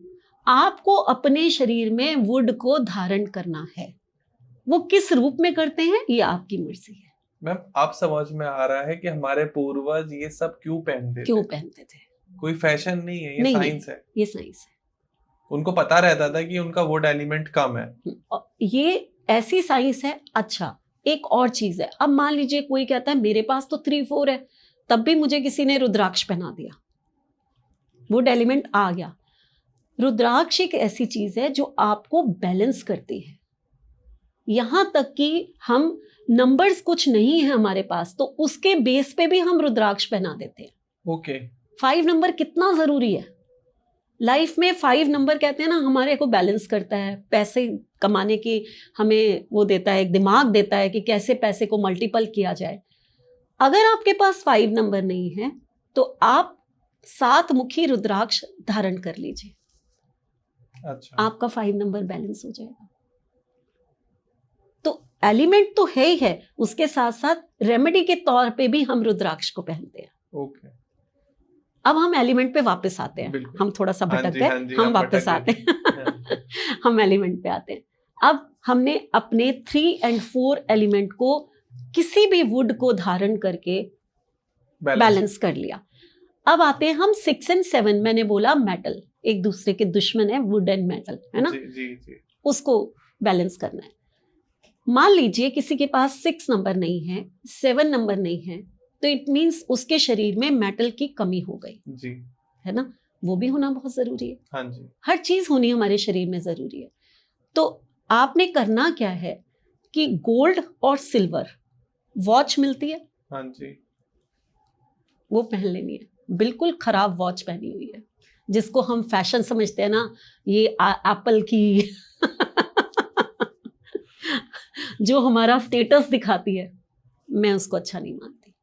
आपको अपने शरीर में वुड को धारण करना है, वो किस रूप में करते हैं ये आपकी मर्जी है। मैम, आप समझ में आ रहा है कि हमारे पूर्वज ये सब क्यों पहनते थे? कोई फैशन नहीं है, ये साइंस है। ये साइंस है। उनको पता रहता था कि उनका वुड एलिमेंट कम है, ये ऐसी साइंस है। अच्छा, एक और चीज है, अब मान लीजिए कोई कहता है मेरे पास तो 3-4 है, तब भी मुझे किसी ने रुद्राक्ष पहना दिया, वुड एलिमेंट आ गया। रुद्राक्ष एक ऐसी चीज है जो आपको बैलेंस करती है। यहां तक कि हम नंबर्स कुछ नहीं है हमारे पास, तो उसके बेस पे भी हम रुद्राक्ष पहना देते हैं। ओके। 5 नंबर कितना जरूरी है लाइफ में? 5 नंबर कहते हैं ना, हमारे को बैलेंस करता है, पैसे कमाने की हमें वो देता है, एक दिमाग देता है कि कैसे पैसे को मल्टीपल किया जाए। अगर आपके पास 5 नंबर नहीं है तो आप 7 मुखी रुद्राक्ष धारण कर लीजिए। अच्छा। आपका 5 नंबर बैलेंस हो जाएगा। तो एलिमेंट तो है ही है, उसके साथ साथ रेमेडी के तौर पे भी हम रुद्राक्ष को पहनते हैं। ओके। अब हम एलिमेंट पे वापस आते हैं, हम थोड़ा सा भटक गए, हम वापस आते हैं हम एलिमेंट पे आते हैं। अब हमने अपने 3 और 4 एलिमेंट को किसी भी वुड को धारण करके बैलेंस कर लिया। अब आते हैं हम 6 और 7। मैंने बोला मेटल एक दूसरे के दुश्मन है, वुड एंड मेटल, है ना? जी। उसको बैलेंस करना है। मान लीजिए किसी के पास 6 नंबर नहीं है, 7 नंबर नहीं है, तो इट मींस उसके शरीर में मेटल की कमी हो गई जी, है ना? वो भी होना बहुत जरूरी है। हाँ जी। हर चीज होनी हमारे शरीर में जरूरी है। तो आपने करना क्या है कि गोल्ड और सिल्वर वॉच मिलती है, हाँ जी, वो पहन लेनी है। बिल्कुल खराब वॉच पहनी हुई है जिसको हम फैशन समझते हैं ना, ये एप्पल की जो हमारा स्टेटस दिखाती है, मैं उसको अच्छा नहीं मानती।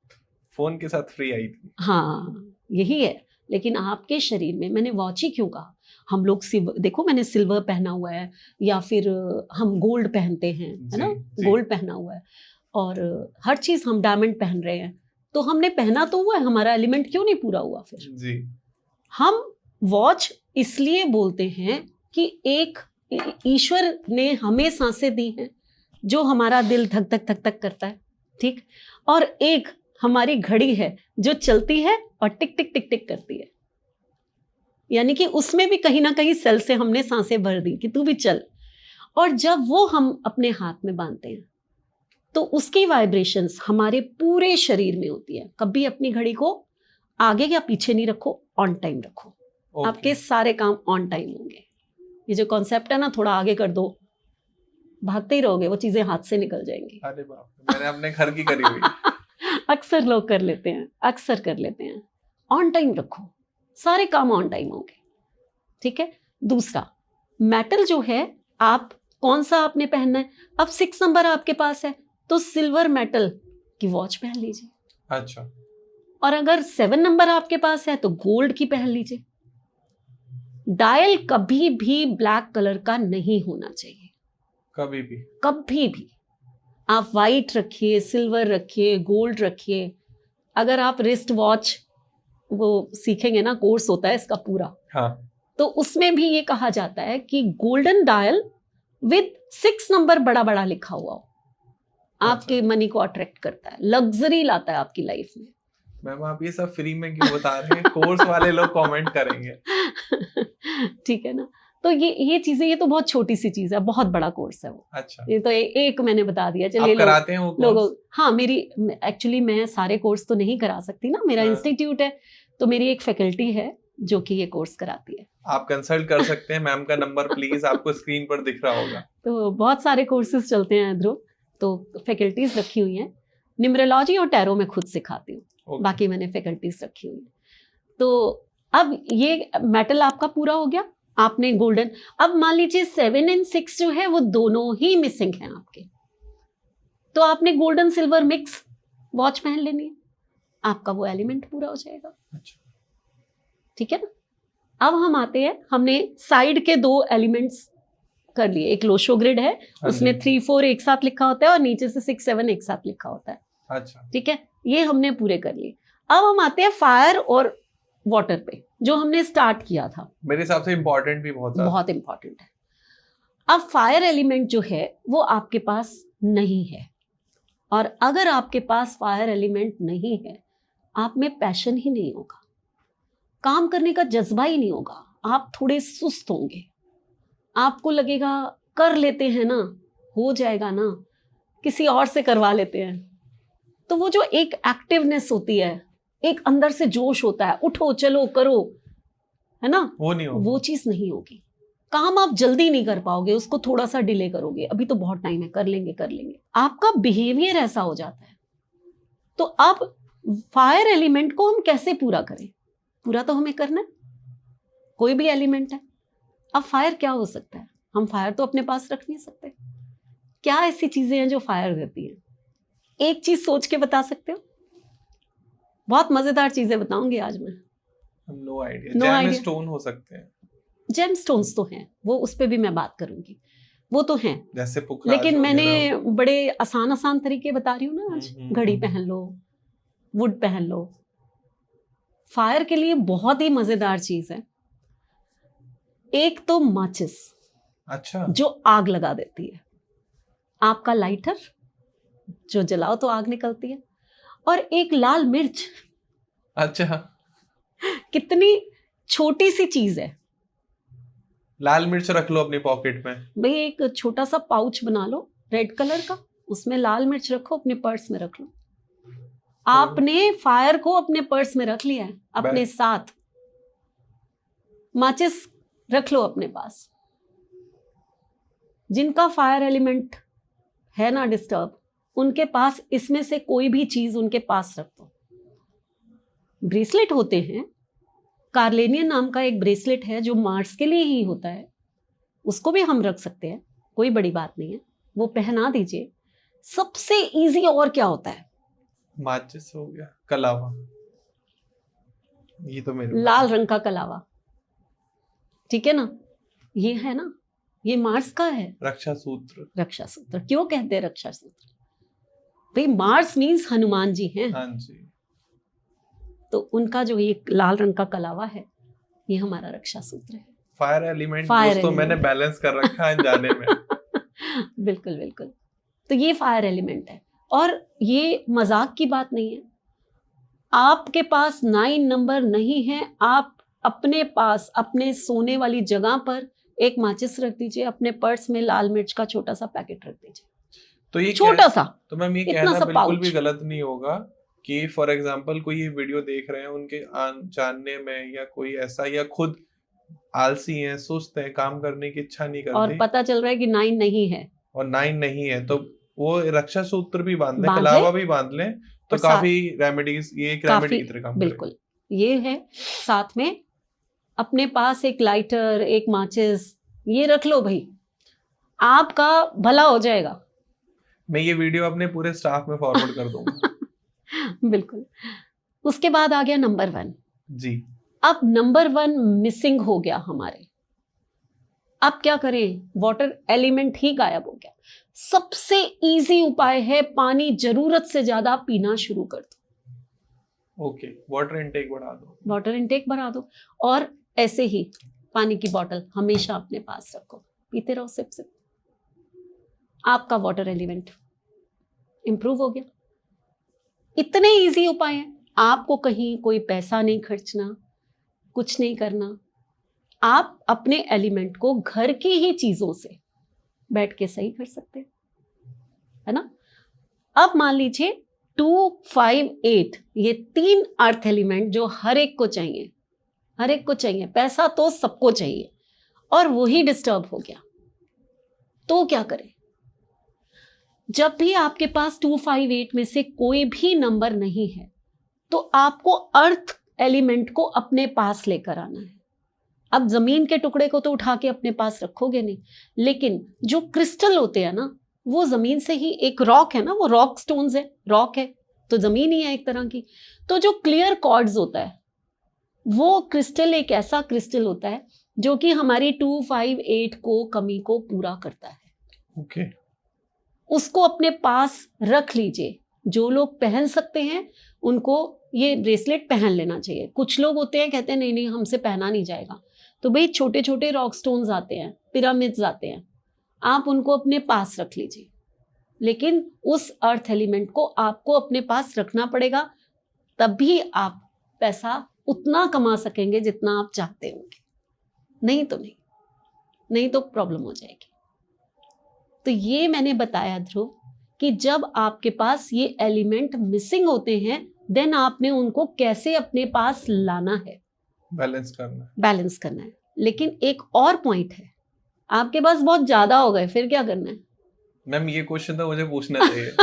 फोन के साथ फ्री आई थी। हाँ, यही है। लेकिन आपके शरीर में, मैंने वॉच ही क्यों कहा, हम लोग देखो मैंने सिल्वर पहना हुआ है, या फिर हम गोल्ड पहनते हैं, है ना? गोल्ड पहना हुआ है, और हर चीज हम डायमंड पहन रहे हैं, तो हमने पहना तो हुआ है, हमारा एलिमेंट क्यों नहीं पूरा हुआ फिर? जी। हम वॉच इसलिए बोलते हैं कि एक ईश्वर ने हमें सांसें दी हैं जो हमारा दिल धक धक धक धक करता है, ठीक? और एक हमारी घड़ी है जो चलती है और टिक टिक टिक टिक करती है, यानी कि उसमें भी कहीं ना कहीं सेल से हमने सांसें भर दी कि तू भी चल। और जब वो हम अपने हाथ में बांधते हैं तो उसकी वाइब्रेशंस हमारे पूरे शरीर में होती है। कभी अपनी घड़ी को आगे या पीछे नहीं रखो, ऑन टाइम रखो। आपके सारे काम ऑन टाइम होंगे। ये जो कॉन्सेप्ट है ना, थोड़ा आगे कर दो, भागते ही रहोगे, वो चीजें हाथ से निकल जाएंगी। अरे बाप, मैंने अपने घर की करी हुई अक्सर लोग कर लेते हैं, अक्सर कर लेते हैं। ऑन टाइम रखो, सारे काम ऑन टाइम होंगे, ठीक है? दूसरा, मेटल जो है, आप कौन सा आपने पहनना है? अब 6 नंबर आपके पास है तो सिल्वर मेटल की वॉच पहन लीजिए। अच्छा। और अगर 7 नंबर आपके पास है तो गोल्ड की पहन लीजिए। डायल कभी भी ब्लैक कलर का नहीं होना चाहिए, कभी भी, कभी भी। आप वाइट रखिए, सिल्वर रखिए, गोल्ड रखिए। अगर आप रिस्ट वॉच वो सीखेंगे ना, कोर्स होता है इसका पूरा, हाँ, तो उसमें भी ये कहा जाता है कि गोल्डन डायल विद 6 नंबर बड़ा बड़ा लिखा हुआ हो, आपके मनी को अट्रैक्ट करता है, लग्जरी लाता है आपकी लाइफ में। मैम आप ये सब फ्री में क्यों बता रहे हैं? कोर्स वाले लोग कमेंट करेंगे। ठीक है ना? तो ये चीजें, ये तो बहुत छोटी सी चीज है, बहुत बड़ा कोर्स है वो। अच्छा, ये तो एक मैंने बता दिया। चलिए, आप कराते हैं वो लोगों, हाँ, मेरी एक्चुअली मैं सारे कोर्स तो नहीं करा सकती ना, मेरा इंस्टीट्यूट है, तो मेरी एक फैकल्टी है जो कि ये कोर्स कराती है। आप कंसल्ट कर सकते हैं, मैम का नंबर प्लीज आपको स्क्रीन पर दिख रहा होगा। तो बहुत सारे कोर्सेज चलते हैं ध्रुव, तो फैकल्टीज रखी हुई हैं। न्यूमरोलॉजी और टैरो में खुद सिखाती हूँ, Okay. बाकी मैंने फैकल्टीज रखी हुई है। तो अब ये मेटल आपका पूरा हो गया, आपने गोल्डन। अब मान लीजिए 7 और 6 जो है वो दोनों ही मिसिंग हैं आपके, तो आपने गोल्डन सिल्वर मिक्स वॉच पहन लेनी है, आपका वो एलिमेंट पूरा हो जाएगा। अच्छा। ठीक है ना। अब हम आते हैं, हमने साइड के 2 एलिमेंट्स कर लिए। एक लोशो ग्रिड है, हाँ उसमें जी। 3 4 एक साथ लिखा होता है और नीचे से 6 7 एक साथ लिखा होता है। अच्छा। ठीक है, ये हमने पूरे कर लिए। अब हम आते हैं फायर और वाटर पे, जो हमने स्टार्ट किया था। मेरे हिसाब से इम्पोर्टेंट भी बहुत ज्यादा। बहुत इंपॉर्टेंट है। अब फायर एलिमेंट जो है वो आपके पास नहीं है, और अगर आपके पास फायर एलिमेंट नहीं है, आप में पैशन ही नहीं होगा, काम करने का जज्बा ही नहीं होगा, आप थोड़े सुस्त होंगे, आपको लगेगा कर लेते हैं ना, हो जाएगा ना, किसी और से करवा लेते हैं। तो वो जो एक एक्टिवनेस होती है, एक अंदर से जोश होता है, उठो चलो करो, है ना, वो नहीं होगा। वो चीज नहीं होगी। काम आप जल्दी नहीं कर पाओगे, उसको थोड़ा सा डिले करोगे, अभी तो बहुत टाइम है, कर लेंगे कर लेंगे, आपका बिहेवियर ऐसा हो जाता है। तो अब फायर एलिमेंट को हम कैसे पूरा करें? पूरा तो हमें करना है, कोई भी एलिमेंट है। अब फायर क्या हो सकता है? हम फायर तो अपने पास रख नहीं सकते। क्या ऐसी चीजें हैं जो फायर देती हैं? एक चीज सोच के बता सकते हो? बहुत मजेदार चीजें बताऊंगी आज मैं। No idea. No जैम idea. स्टोन हो सकते हैं, जेम स्टोन्स तो हैं, वो उस पे भी मैं बात करूंगी, वो तो हैं, जैसे पुखराज लेकिन मैंने वगैरह। बड़े आसान आसान तरीके बता रही हूँ ना आज। घड़ी पहन लो, वुड पहन लो। फायर के लिए बहुत ही मजेदार चीज है, एक तो माचिस, अच्छा। जो आग लगा देती है, आपका लाइटर जो जलाओ तो आग निकलती है, और एक लाल मिर्च। अच्छा, कितनी छोटी सी चीज है। लाल मिर्च रख लो अपनी पॉकेट में। भाई एक छोटा सा पाउच बना लो रेड कलर का, उसमें लाल मिर्च रखो, अपने पर्स में रख लो। आपने फायर को अपने पर्स में रख लिया है, अपने साथ। माचिस रख लो अपने पास। जिनका फायर एलिमेंट है ना डिस्टर्ब, उनके पास इसमें से कोई भी चीज उनके पास रख दो। ब्रेसलेट होते हैं, कार्लेनियन नाम का एक ब्रेसलेट है जो मार्स के लिए ही होता है, उसको भी हम रख सकते हैं, कोई बड़ी बात नहीं है, वो पहना दीजिए। सबसे इजी और क्या होता है? माचिस हो गया, कलावा, ये तो मेरे लाल रंग का कलावा, ठीक है ना, ये है ना, ये मार्स का है। रक्षा सूत्र। रक्षा सूत्र क्यों कहते हैं रक्षा सूत्र? भाई मार्स मीन्स हनुमान जी हैं, हाँ जी। तो उनका जो ये लाल रंग का कलावा है, ये हमारा रक्षा सूत्र है। फायर एलिमेंट Fire दोस्तों मैंने element. बैलेंस कर रखा है अनजाने में। बिल्कुल बिल्कुल। तो ये फायर एलिमेंट है, और ये मजाक की बात नहीं है। आपके पास 9 नंबर नहीं है, आप अपने पास अपने सोने वाली जगह पर एक माचिस रख दीजिए, अपने पर्स में लाल मिर्च का छोटा सा पैकेट रख दीजिए, तो ये छोटा सा। तो मैम ये इतना कहना सा बिल्कुल pouch. भी गलत नहीं होगा कि फॉर एग्जांपल कोई ये वीडियो देख रहे हैं, उनके जानने में या कोई ऐसा, या खुद आलसी हैं, सुस्त हैं, काम करने की इच्छा नहीं और करती, पता चल रहा है कि 9 नहीं है, और 9 नहीं है, तो वो रक्षा सूत्र भी बांध लें, बांध कलावा लें, भी बांध लें, तो और काफी रेमेडीज, ये एक रेमेडी काफी की तरह काम करेगा। बिल्कुल ये है। साथ में अपने पास एक लाइटर, एक माचिस, ये रख लो भाई, आपका भला हो जाएगा। मैं ये वीडियो अपने पूरे स्टाफ में फॉरवर्ड कर दूंगा। बिल्कुल। उसके बाद आ गया नंबर 1 जी। अब नंबर 1 मिसिंग हो गया हमारे। अब क्या करें? वाटर एलिमेंट ही गायब हो गया। सबसे इजी उपाय है, पानी जरूरत से ज्यादा पीना शुरू कर दो। ओके, वाटर इनटेक बढ़ा दो। वाटर इनटेक बढ़ा दो, और ऐसे ही पानी की बोतल हमेशा अपने पास रखो, पीते रहो सिप सिप। आपका वाटर एलिमेंट इंप्रूव हो गया। इतने इजी उपाय हैं, आपको कहीं कोई पैसा नहीं खर्चना, कुछ नहीं करना। आप अपने एलिमेंट को घर की ही चीजों से बैठ के सही कर सकते हैं, है ना। अब मान लीजिए 2, 5, 8 ये 3 अर्थ एलिमेंट जो हर एक को चाहिए, हर एक को चाहिए, पैसा तो सबको चाहिए, और वही डिस्टर्ब हो गया तो क्या करें? जब भी आपके पास 258 में से कोई भी नंबर नहीं है तो आपको अर्थ एलिमेंट को अपने पास लेकर आना है। अब जमीन के टुकड़े को तो उठा के अपने पास रखोगे नहीं, लेकिन जो क्रिस्टल होते हैं ना, वो जमीन से ही, एक रॉक है ना, वो रॉक स्टोन्स है, रॉक है तो जमीन ही है एक तरह की। तो जो क्लियर कॉर्ड्स होता है वो क्रिस्टल एक ऐसा क्रिस्टल होता है जो कि हमारी 258 को कमी को पूरा करता है। ओके। उसको अपने पास रख लीजिए। जो लोग पहन सकते हैं उनको ये ब्रेसलेट पहन लेना चाहिए। कुछ लोग होते हैं कहते हैं नहीं नहीं हमसे पहना नहीं जाएगा, तो भाई छोटे छोटे रॉक स्टोन्स आते हैं, पिरामिड्स आते हैं, आप उनको अपने पास रख लीजिए, लेकिन उस अर्थ एलिमेंट को आपको अपने पास रखना पड़ेगा, तभी आप पैसा उतना कमा सकेंगे जितना आप चाहते होंगे। नहीं तो नहीं, नहीं तो प्रॉब्लम हो जाएगी। तो ये मैंने बताया ध्रुव कि जब आपके पास ये एलिमेंट मिसिंग होते हैं देन आपने उनको कैसे अपने पास लाना है, बैलेंस करना है। बैलेंस करना है। लेकिन एक और पॉइंट है, आपके पास बहुत ज्यादा हो गए, फिर क्या करना है? मैम ये क्वेश्चन तो मुझे पूछना चाहिए।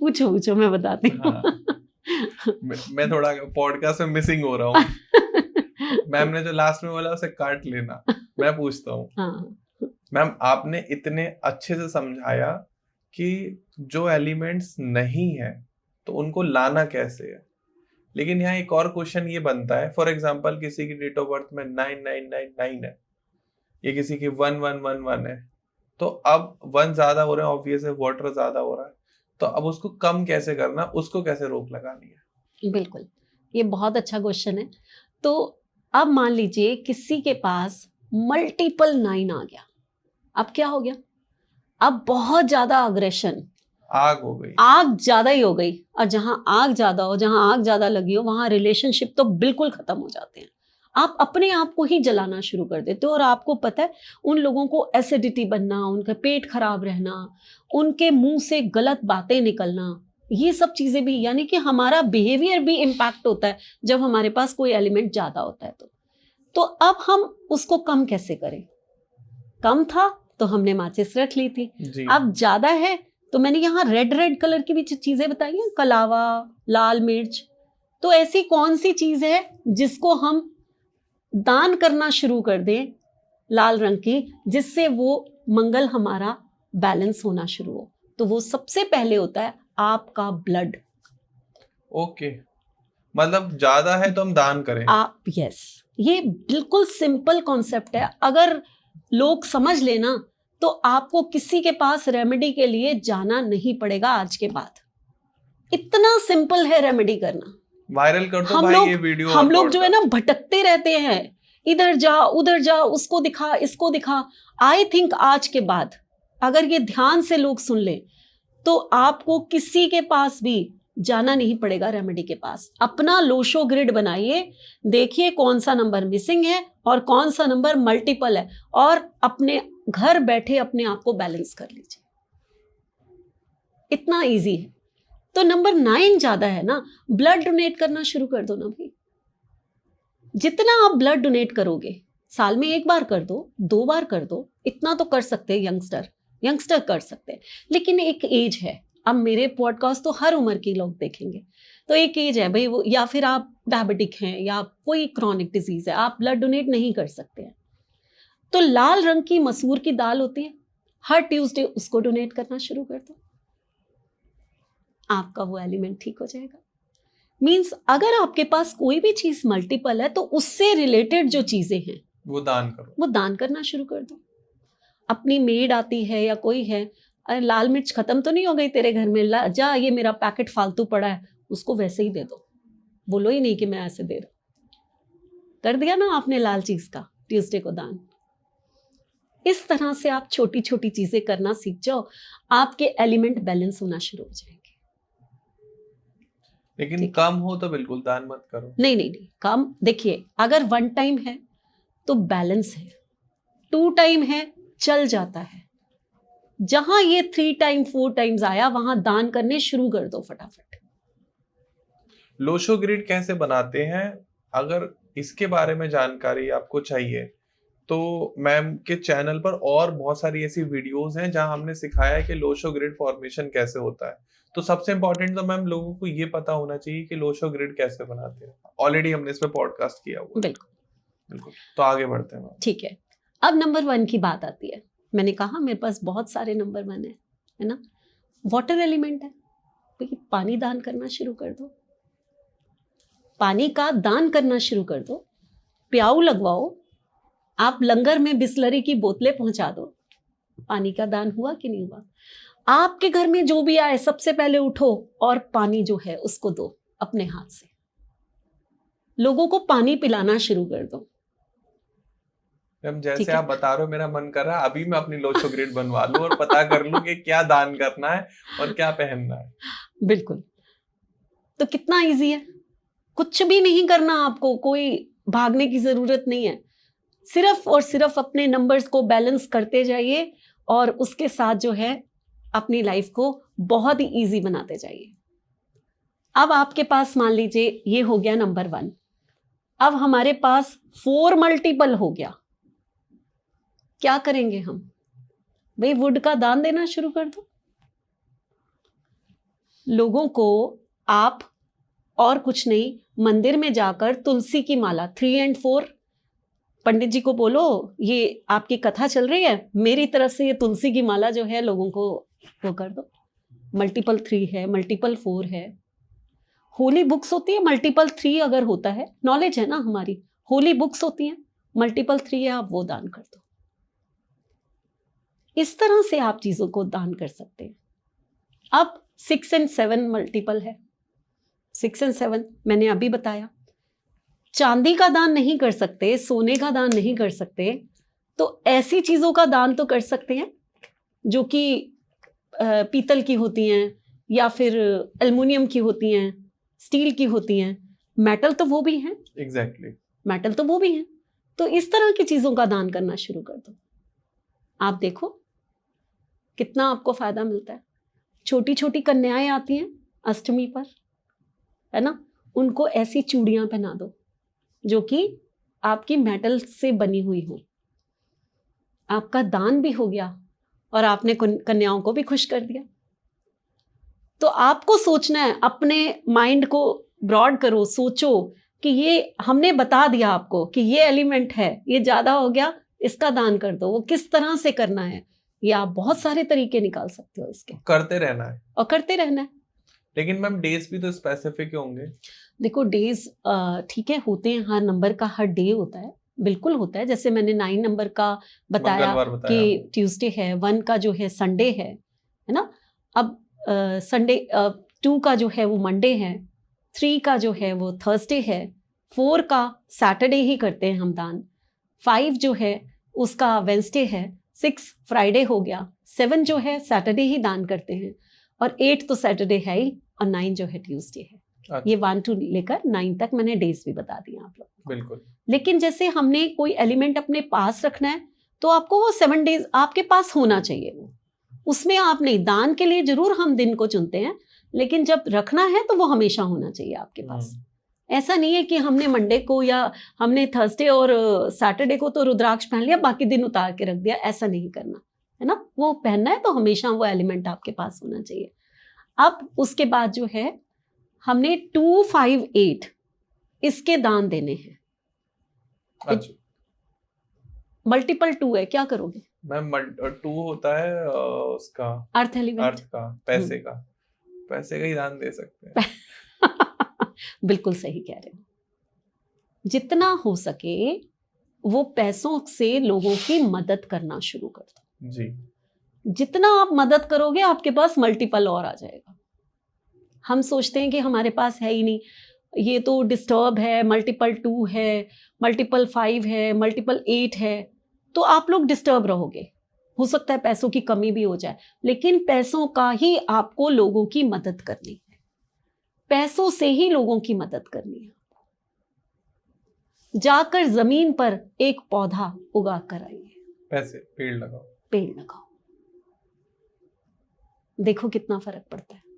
पूछो पूछो, मैं बताती हूँ। हाँ। मैं थोड़ा पॉडकास्ट में मिसिंग हो रहा हूँ। मैम ने जो लास्ट में बोला उसे काट लेना। मैं पूछता हूँ। हाँ। मैम आपने इतने अच्छे से समझाया कि जो एलिमेंट्स नहीं है तो उनको लाना कैसे है, लेकिन यहाँ एक और क्वेश्चन ये बनता है, फॉर एग्जांपल किसी की डेट ऑफ बर्थ में 9999 है, ये किसी की 1111 है, तो अब 1 ज्यादा हो रहे हैं, ऑब्वियस है वाटर ज्यादा हो रहा है, तो अब उसको कम कैसे करना, उसको कैसे रोक लगानी है? बिल्कुल, ये बहुत अच्छा क्वेश्चन है। तो अब मान लीजिए किसी के पास मल्टीपल 9 आ गया, अब क्या हो गया? अब बहुत ज्यादा अग्रेशन, आग हो गई, आग ज्यादा ही हो गई। और जहां आग ज्यादा हो, जहां आग ज्यादा लगी हो, वहां रिलेशनशिप तो बिल्कुल खत्म हो जाते हैं। आप अपने आप को ही जलाना शुरू कर देते हो। और आपको पता है उन लोगों को एसिडिटी बनना, उनका पेट खराब रहना, उनके मुंह से गलत बातें निकलना, ये सब चीजें भी, यानी कि हमारा बिहेवियर भी इम्पैक्ट होता है जब हमारे पास कोई एलिमेंट ज्यादा होता है। तो अब हम उसको कम कैसे करें? कम था तो हमने माचिस रख ली थी, जी। अब ज्यादा है तो मैंने यहाँ रेड रेड कलर की भी चीजें बताई हैं, कलावा, लाल मिर्च। तो ऐसी कौन सी चीज है जिसको हम दान करना शुरू कर दें लाल रंग की, जिससे वो मंगल हमारा बैलेंस होना शुरू हो? तो वो सबसे पहले होता है आपका ब्लड। ओके, मतलब ज्यादा है तो हम दान करें। आप, यस, ये बिल्कुल सिंपल कॉन्सेप्ट है। अगर लोग समझ लेना तो आपको किसी के पास रेमेडी के लिए जाना नहीं पड़ेगा आज के बाद। इतना सिंपल है रेमेडी करना। वायरल कर दो भाई ये वीडियो। हम लोग जो है ना भटकते रहते हैं, इधर जा उधर जा, उसको दिखा इसको दिखा। आई थिंक आज के बाद अगर ये ध्यान से लोग सुन ले तो आपको किसी के पास भी जाना नहीं पड़ेगा रेमेडी के पास। अपना लोशो ग्रिड बनाइए, देखिए कौन सा नंबर मिसिंग है और कौन सा नंबर मल्टीपल है, और अपने घर बैठे अपने आप को बैलेंस कर लीजिए। इतना इजी है। तो नंबर 9 ज्यादा है ना, ब्लड डोनेट करना शुरू कर दो ना भाई। जितना आप ब्लड डोनेट करोगे, साल में 1 बार कर दो, 2 बार कर दो, इतना तो कर सकते हैं यंगस्टर कर सकते हैं। लेकिन एक एज है, अब मेरे पॉडकास्ट तो हर उम्र के लोग देखेंगे, तो एक एज है भाई, वो या फिर आप डायबिटिक हैं या कोई क्रॉनिक डिजीज है, आप ब्लड डोनेट नहीं कर सकते हैं। तो लाल रंग की मसूर की दाल होती है, हर ट्यूसडे उसको डोनेट करना शुरू कर दो, आपका वो एलिमेंट ठीक हो जाएगा। मींस अगर आपके पास कोई भी चीज मल्टीपल है तो उससे रिलेटेड जो चीजें हैं वो दान करो, वो दान करना शुरू कर दो। अपनी मेड आती है या कोई है, अरे लाल मिर्च खत्म तो नहीं हो गई तेरे घर में, जा ये मेरा पैकेट फालतू पड़ा है, उसको वैसे ही दे दो, बोलो ही नहीं कि मैं ऐसे दे रहा। कर दिया ना आपने लाल चीज का ट्यूसडे को दान। इस तरह से आप छोटी छोटी चीजें करना सीख जाओ, आपके एलिमेंट बैलेंस होना शुरू हो जाएंगे। लेकिन कम हो तो बिल्कुल दान मत करो। नहीं नहीं नहीं, कम देखिए, अगर 1 टाइम है तो बैलेंस है, 2 टाइम है चल जाता है, जहां ये 3 टाइम 4 टाइम्स आया वहां दान करने शुरू कर दो फटाफट। लोशो ग्रिड कैसे बनाते हैं? अगर इसके बारे में जानकारी आपको चाहिए तो मैम के चैनल पर और बहुत सारी ऐसी वीडियोस हैं जहां हमने सिखाया है कि लोशो ग्रिड फॉर्मेशन कैसे होता है। तो सबसे इम्पोर्टेंट तो मैम लोगों को ये पता होना चाहिए कि लोशो ग्रिड कैसे बनाते हैं। ऑलरेडी हमने इस पे पॉडकास्ट किया हुआ है। बिल्कुल बिल्कुल, तो आगे बढ़ते हैं मैम। ठीक है। अब नंबर 1 की बात आती है। मैंने कहा मेरे पास बहुत सारे नंबर 1 है ना। वाटर एलिमेंट है भाई, पानी दान करना शुरू कर दो, पानी का दान करना शुरू कर दो, प्याऊ लगवाओ, आप लंगर में बिस्लरी की बोतलें पहुंचा दो। पानी का दान हुआ कि नहीं हुआ? आपके घर में जो भी आए सबसे पहले उठो और पानी जो है उसको दो अपने हाथ से। लोगों को पानी पिलाना शुरू कर दो। मैम जैसे आप बता रहे हो मेरा मन कर रहा है अभी मैं अपनी लोशो ग्रिड बनवा लूं और पता कर लूं कि क्या दान करना है और क्या पहनना है। बिल्कुल, तो कितना इजी है, कुछ भी नहीं करना आपको, कोई भागने की जरूरत नहीं है। सिर्फ और सिर्फ अपने नंबर्स को बैलेंस करते जाइए और उसके साथ जो है अपनी लाइफ को बहुत ही इजी बनाते जाइए। अब आपके पास मान लीजिए ये हो गया नंबर 1। अब हमारे पास 4 मल्टीपल हो गया। क्या करेंगे हम? भाई वुड का दान देना शुरू कर दो लोगों को। आप और कुछ नहीं, मंदिर में जाकर तुलसी की माला 3 और 4, पंडित जी को बोलो ये आपकी कथा चल रही है, मेरी तरफ से ये तुलसी की माला जो है लोगों को वो कर दो। मल्टीपल 3 है, मल्टीपल 4 है, होली बुक्स होती है, मल्टीपल 3 अगर होता है, नॉलेज है ना हमारी, होली बुक्स होती हैं, मल्टीपल 3 है, आप वो दान कर दो। इस तरह से आप चीजों को दान कर सकते हैं। अब 6 और 7 मल्टीपल है। 6 और 7 मैंने अभी बताया। चांदी का दान नहीं कर सकते, सोने का दान नहीं कर सकते, तो ऐसी चीजों का दान तो कर सकते हैं जो कि पीतल की होती हैं या फिर एल्युमिनियम की होती हैं, स्टील की होती हैं। मेटल तो वो भी हैं, एग्जैक्टली मेटल तो वो भी हैं। तो इस तरह की चीजों का दान करना शुरू कर दो। आप देखो कितना आपको फायदा मिलता है। छोटी छोटी कन्याएं आती हैं अष्टमी पर, है ना, उनको ऐसी चूड़ियां पहना दो जो कि आपकी मेटल से बनी हुई हो। आपका दान भी हो गया और आपने कन्याओं को भी खुश कर दिया। तो आपको सोचना है, अपने माइंड को ब्रॉड करो, सोचो कि ये हमने बता दिया आपको कि ये एलिमेंट है, ये ज्यादा हो गया, इसका दान कर दो। वो किस तरह से करना है, ये आप बहुत सारे तरीके निकाल सकते हो इसके, करते रहना है और करते रहना है। लेकिन मैम डेज भी तो स्पेसिफिक होंगे। देखो डेज ठीक है, होते हैं, हर नंबर का हर डे होता है, बिल्कुल होता है। जैसे मैंने 9 नंबर का बताया कि ट्यूसडे है, 1 का जो है संडे है ना। अब संडे 2 का जो है वो मंडे है, 3 का जो है वो थर्सडे है, 4 का सैटरडे ही करते हैं हम दान, 5 जो है उसका वेंसडे है, 6 फ्राइडे हो गया, 7 जो है सैटरडे ही दान करते हैं, और 8 तो सैटरडे है ही, और 9 जो है ट्यूसडे है। अच्छा। ये 1 to लेकर 9 तक मैंने डेज भी बता दिए आप लोग। बिल्कुल। लेकिन जैसे हमने कोई एलिमेंट अपने पास रखना है तो आपको वो 7 डेज आपके पास होना चाहिए। वो उसमें आप नहीं, दान के लिए जरूर हम दिन को चुनते हैं, लेकिन जब रखना है तो वो हमेशा होना चाहिए आपके पास। ऐसा नहीं है कि हमने मंडे को या हमने थर्सडे और सैटरडे को तो रुद्राक्ष पहन लिया, बाकी दिन उतार के रख दिया, ऐसा नहीं करना है ना। वो पहनना है तो हमेशा वो एलिमेंट आपके पास होना चाहिए। अब उसके बाद जो है हमने 2, 5, 8 इसके दान देने हैं। अच्छा। मल्टीपल 2 है, क्या करोगे? मैम 2 होता है उसका अर्थ एलिमेंट, अर्थ का, पैसे का, पैसे का ही दान दे सकते हैं। बिल्कुल सही कह रहे हो। जितना हो सके वो पैसों से लोगों की मदद करना शुरू कर दो जी। जितना आप मदद करोगे आपके पास मल्टीपल और आ जाएगा। हम सोचते हैं कि हमारे पास है ही नहीं, ये तो डिस्टर्ब है, मल्टीपल 2 है, मल्टीपल 5 है, मल्टीपल 8 है, तो आप लोग डिस्टर्ब रहोगे। हो सकता है पैसों की कमी भी हो जाए, लेकिन पैसों का ही आपको लोगों की मदद करनी है, पैसों से ही लोगों की मदद करनी है। जाकर जमीन पर एक पौधा उगा कर आइए, पैसे पेड़ लगाओ, पेड़ लगाओ, देखो कितना फर्क पड़ता है।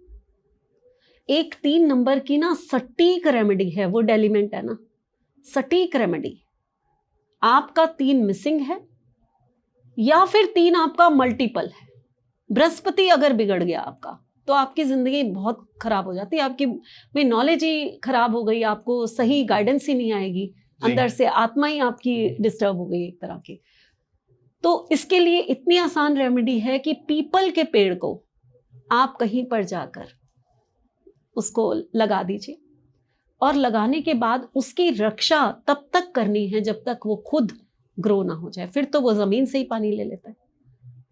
एक 3 नंबर की ना सटीक रेमेडी है, वो एलिमेंट है ना, सटीक रेमेडी, आपका 3 मिसिंग है या फिर 3 आपका मल्टीपल है। बृहस्पति अगर बिगड़ गया आपका तो आपकी जिंदगी बहुत खराब हो जाती है, आपकी में नॉलेज ही खराब हो गई, आपको सही गाइडेंस ही नहीं आएगी, अंदर से आत्मा ही आपकी डिस्टर्ब हो गई एक तरह की। तो इसके लिए इतनी आसान रेमेडी है कि पीपल के पेड़ को आप कहीं पर जाकर उसको लगा दीजिए, और लगाने के बाद उसकी रक्षा तब तक करनी है जब तक वो खुद ग्रो ना हो जाए। फिर तो वो जमीन से ही पानी ले लेता